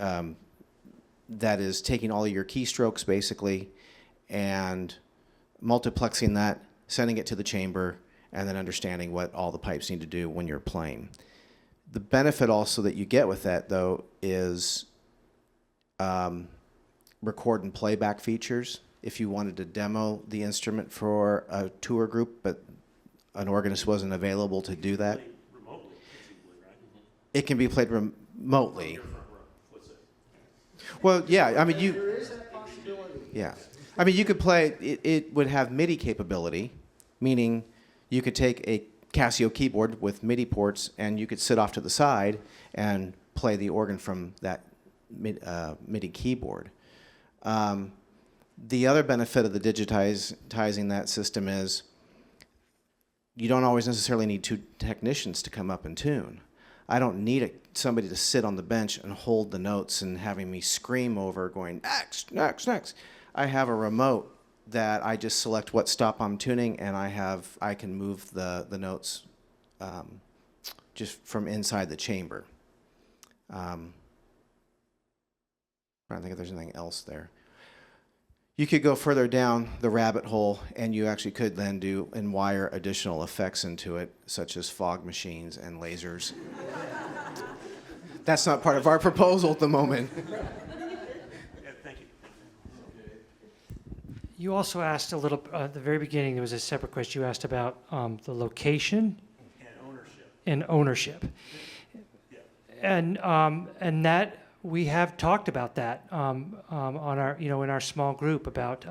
that is taking all of your keystrokes basically and multiplexing that, sending it to the chamber, and then understanding what all the pipes need to do when you're playing. The benefit also that you get with that, though, is record and playback features. If you wanted to demo the instrument for a tour group, but an organist wasn't available to do that, it can be played remotely. Well, yeah, I mean, There is that possibility. yeah. I mean, you could play, it would have MIDI capability, meaning you could take a Casio keyboard with MIDI ports and you could sit off to the side and play the organ from that MIDI keyboard. The other benefit of the digitizing that system is you don't always necessarily need two technicians to come up and tune. I don't need somebody to sit on the bench and hold the notes and having me scream over going, next, next, next. I have a remote that I just select what stop I'm tuning, and I can move the notes just from inside the chamber. I don't think if there's anything else there. You could go further down the rabbit hole, and you actually could then do and wire additional effects into it, such as fog machines and lasers. That's not part of our proposal at the moment. Yeah, thank you. You also asked a little, at the very beginning, there was a separate question you asked about the location and ownership. And that, we have talked about that on our, in our small group about,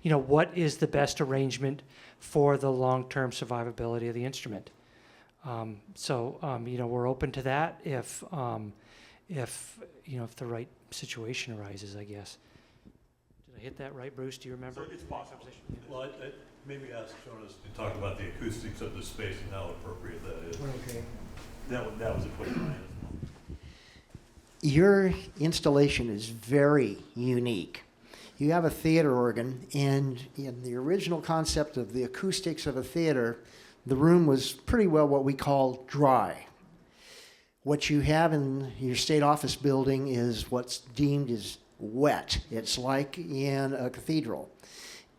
what is the best arrangement for the long-term survivability of the instrument. We're open to that if the right situation arises, I guess. Did I hit that right, Bruce? Do you remember? So it's possible. Well, I maybe ask Jonas to talk about the acoustics of the space and how appropriate that is. Okay. That was a quick line. Your installation is very unique. You have a theater organ, and in the original concept of the acoustics of a theater, the room was pretty well what we call dry. What you have in your state office building is what's deemed as wet. It's like in a cathedral.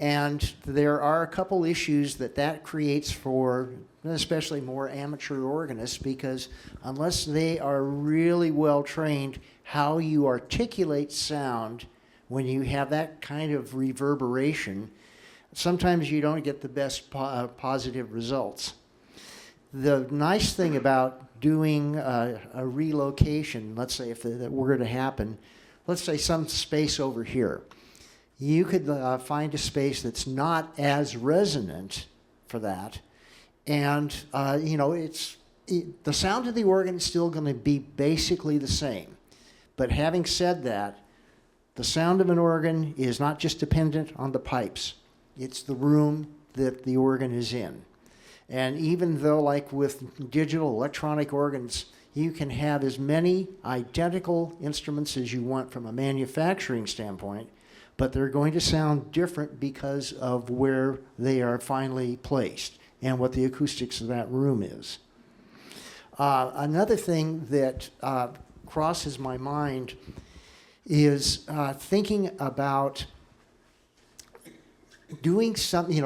And there are a couple issues that creates for especially more amateur organists, because unless they are really well trained how you articulate sound when you have that kind of reverberation, sometimes you don't get the best positive results. The nice thing about doing a relocation, let's say if that were to happen, let's say some space over here, you could find a space that's not as resonant for that. And, the sound of the organ is still going to be basically the same. But having said that, the sound of an organ is not just dependent on the pipes. It's the room that the organ is in. And even though, like with digital electronic organs, you can have as many identical instruments as you want from a manufacturing standpoint, but they're going to sound different because of where they are finally placed and what the acoustics of that room is. Another thing that crosses my mind is thinking about doing something,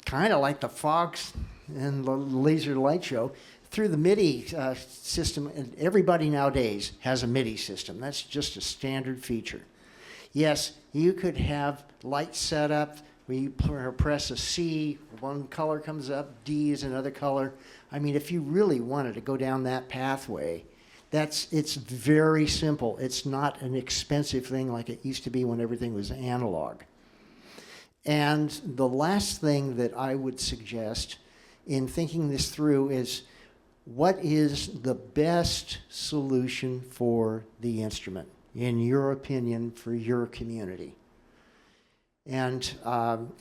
kind of like the Fox and the laser light show, through the MIDI system. And everybody nowadays has a MIDI system. That's just a standard feature. Yes, you could have lights set up where you press a C, one color comes up, D is another color. I mean, if you really wanted to go down that pathway, it's very simple. It's not an expensive thing like it used to be when everything was analog. And the last thing that I would suggest in thinking this through is, what is the best solution for the instrument, in your opinion, for your community? And,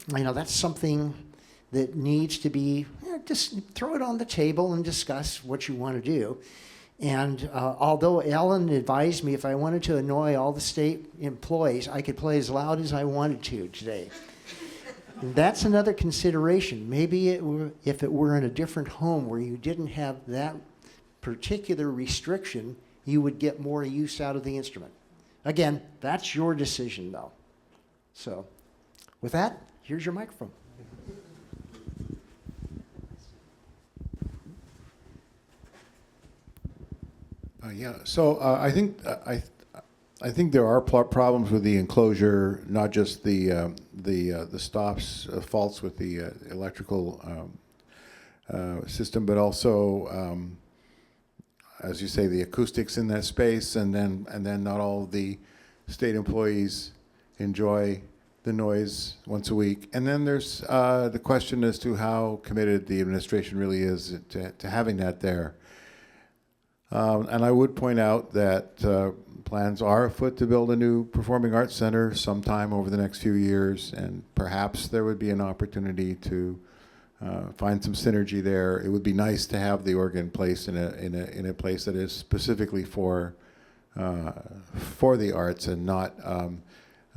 that's something that needs to be, just throw it on the table and discuss what you want to do. And although Ellen advised me if I wanted to annoy all the state employees, I could play as loud as I wanted to today. That's another consideration. Maybe if it were in a different home where you didn't have that particular restriction, you would get more use out of the instrument. Again, that's your decision, though. So, with that, here's your microphone. So I think there are problems with the enclosure, not just the stops, faults with the electrical system, but also, as you say, the acoustics in that space, and then not all of the state employees enjoy the noise once a week. And then there's the question as to how committed the administration really is to having that there. And I would point out that Plans are afoot to build a new performing arts center sometime over the next few years, and perhaps there would be an opportunity to find some synergy there. It would be nice to have the organ placed in a place that is specifically for the arts and not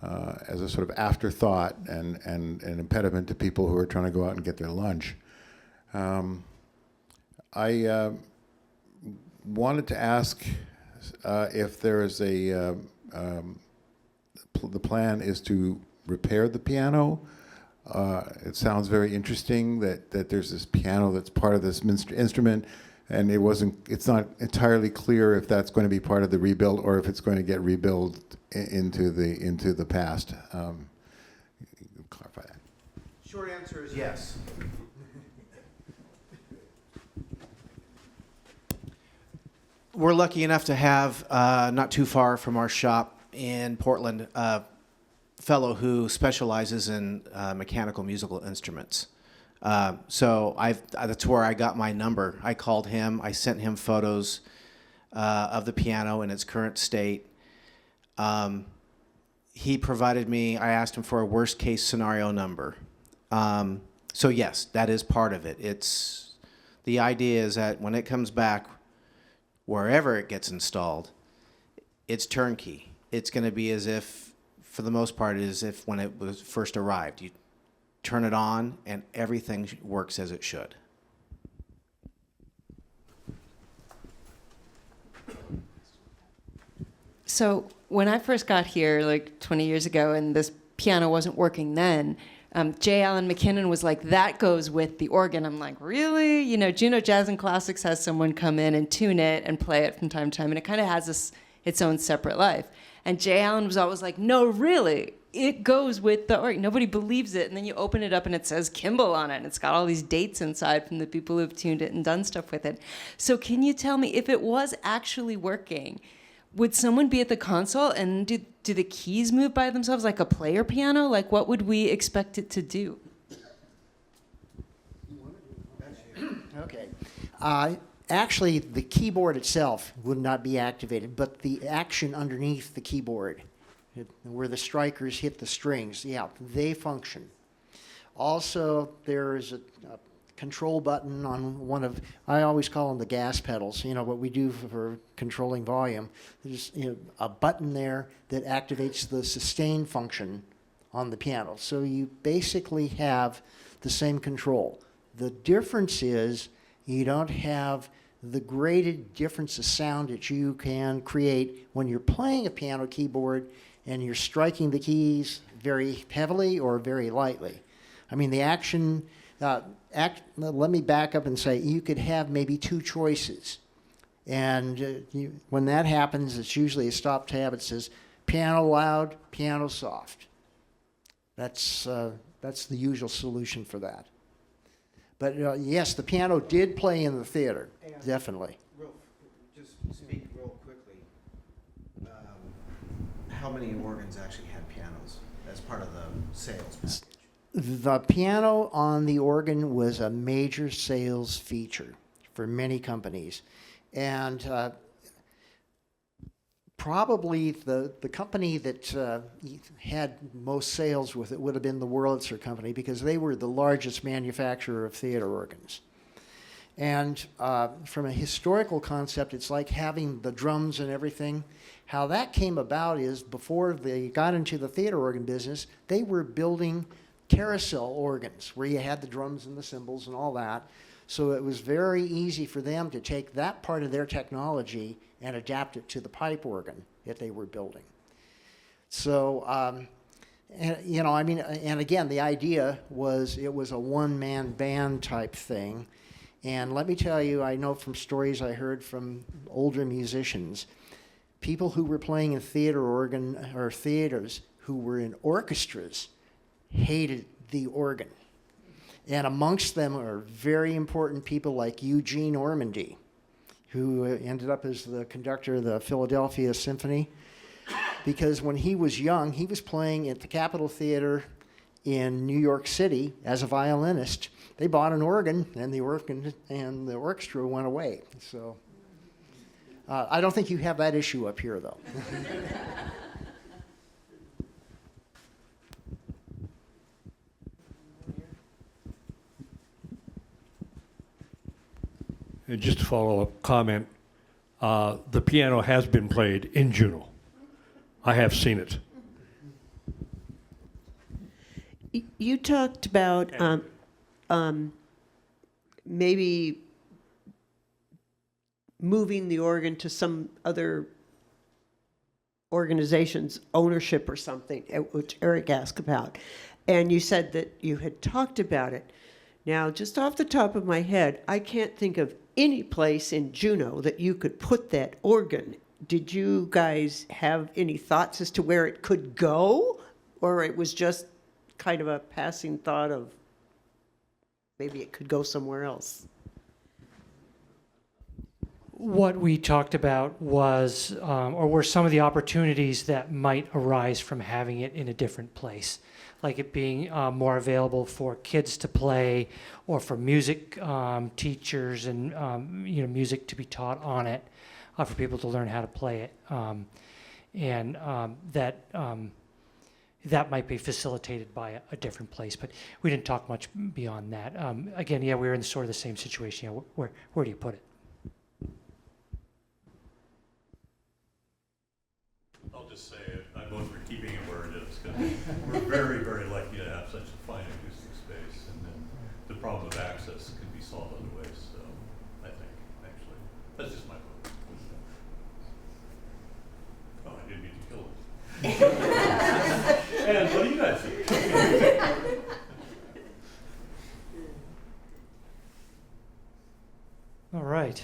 as a sort of afterthought and an impediment to people who are trying to go out and get their lunch. I wanted to ask if there is the plan is to repair the piano. It sounds very interesting that there's this piano that's part of this instrument, and it's not entirely clear if that's going to be part of the rebuild or if it's going to get rebuilt into the past. Clarify that. Short answer is yes. We're lucky enough to have, not too far from our shop in Portland, a fellow who specializes in mechanical musical instruments. So that's where I got my number. I called him. I sent him photos of the piano in its current state. He provided me, I asked him for a worst case scenario number. So yes, that is part of it. The idea is that when it comes back, wherever it gets installed, it's turnkey. It's going to be as if, for the most part, as if when it was first arrived. You turn it on and everything works as it should. So when I first got here, like 20 years ago, and this piano wasn't working then, J. Allen McKinnon was like, that goes with the organ. I'm like, really? You know, Juneau Jazz and Classics has someone come in and tune it and play it from time to time, and it kind of has its own separate life. And J. Allen was always like, no, really, it goes with the organ. Nobody believes it. And then you open it up and it says Kimball on it, and it's got all these dates inside from the people who've tuned it and done stuff with it. So can you tell me, if it was actually working, would someone be at the console and do the keys move by themselves like a player piano? Like, what would we expect it to do? Okay. Actually, the keyboard itself would not be activated, but the action underneath the keyboard, where the strikers hit the strings, yeah, they function. Also, there is a control button on one of, I always call them the gas pedals, you know, what we do for controlling volume. There's, you know, a button there that activates the sustain function on the piano. So you basically have the same control. The difference is you don't have the graded difference of sound that you can create when you're playing a piano keyboard and you're striking the keys very heavily or very lightly. I mean, the action, let me back up and say you could have maybe two choices. And when that happens, it's usually a stop tab. It says piano loud, piano soft. That's the usual solution for that. But yes, the piano did play in the theater, definitely. Just speak real quickly. How many organs actually had pianos as part of the sales package? The piano on the organ was a major sales feature for many companies. And probably the company that had most sales with it would have been the Wurlitzer Company, because they were the largest manufacturer of theater organs. And from a historical concept, it's like having the drums and everything. How that came about is before they got into the theater organ business, they were building carousel organs where you had the drums and the cymbals and all that. So it was very easy for them to take that part of their technology and adapt it to the pipe organ that they were building. So, and, you know, I mean, and again, the idea was it was a one-man band type thing. And let me tell you, I know from stories I heard from older musicians, people who were playing in theater organ or theaters who were in orchestras hated the organ. And amongst them are very important people like Eugene Ormandy, who ended up as the conductor of the Philadelphia Symphony. Because when he was young, he was playing at the Capitol Theater in New York City as a violinist. They bought an organ, and the orchestra went away. So I don't think you have that issue up here, though. And just a follow-up comment, the piano has been played in Juneau. I have seen it. You talked about maybe moving the organ to some other organization's ownership or something, which Eric asked about. And you said that you had talked about it. Now, just off the top of my head, I can't think of any place in Juneau that you could put that organ. Did you guys have any thoughts as to where it could go? Or it was just kind of a passing thought of maybe it could go somewhere else? What we talked about was, or were some of the opportunities that might arise from having it in a different place, like it being more available for kids to play, or for music teachers and music to be taught on it, for people to learn how to play it, and that might be facilitated by a different place. But we didn't talk much beyond that. Again, yeah, we were in sort of the same situation. Yeah, where do you put it? I'll just say it. I vote for keeping it where it is, because we're very, very lucky to have such a fine acoustic space, and then the problem of access can be solved other ways. So I think, actually, that's just my vote. Oh, I didn't mean to kill it. And what do you guys think? All right.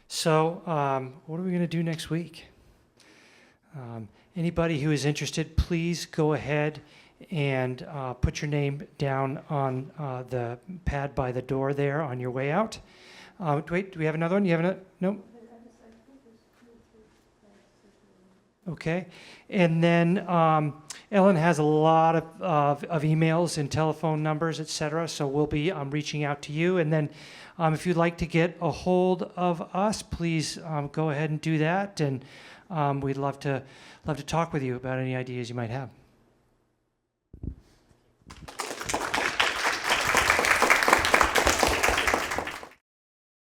So what are we going to do next week? Anybody who is interested, please go ahead and put your name down on the pad by the door there on your way out. Wait, do we have another one? You have another? No? Okay. And then Ellen has a lot of emails and telephone numbers, et cetera, so we'll be reaching out to you. And then if you'd like to get a hold of us, please go ahead and do that. And we'd love to talk with you about any ideas you might have.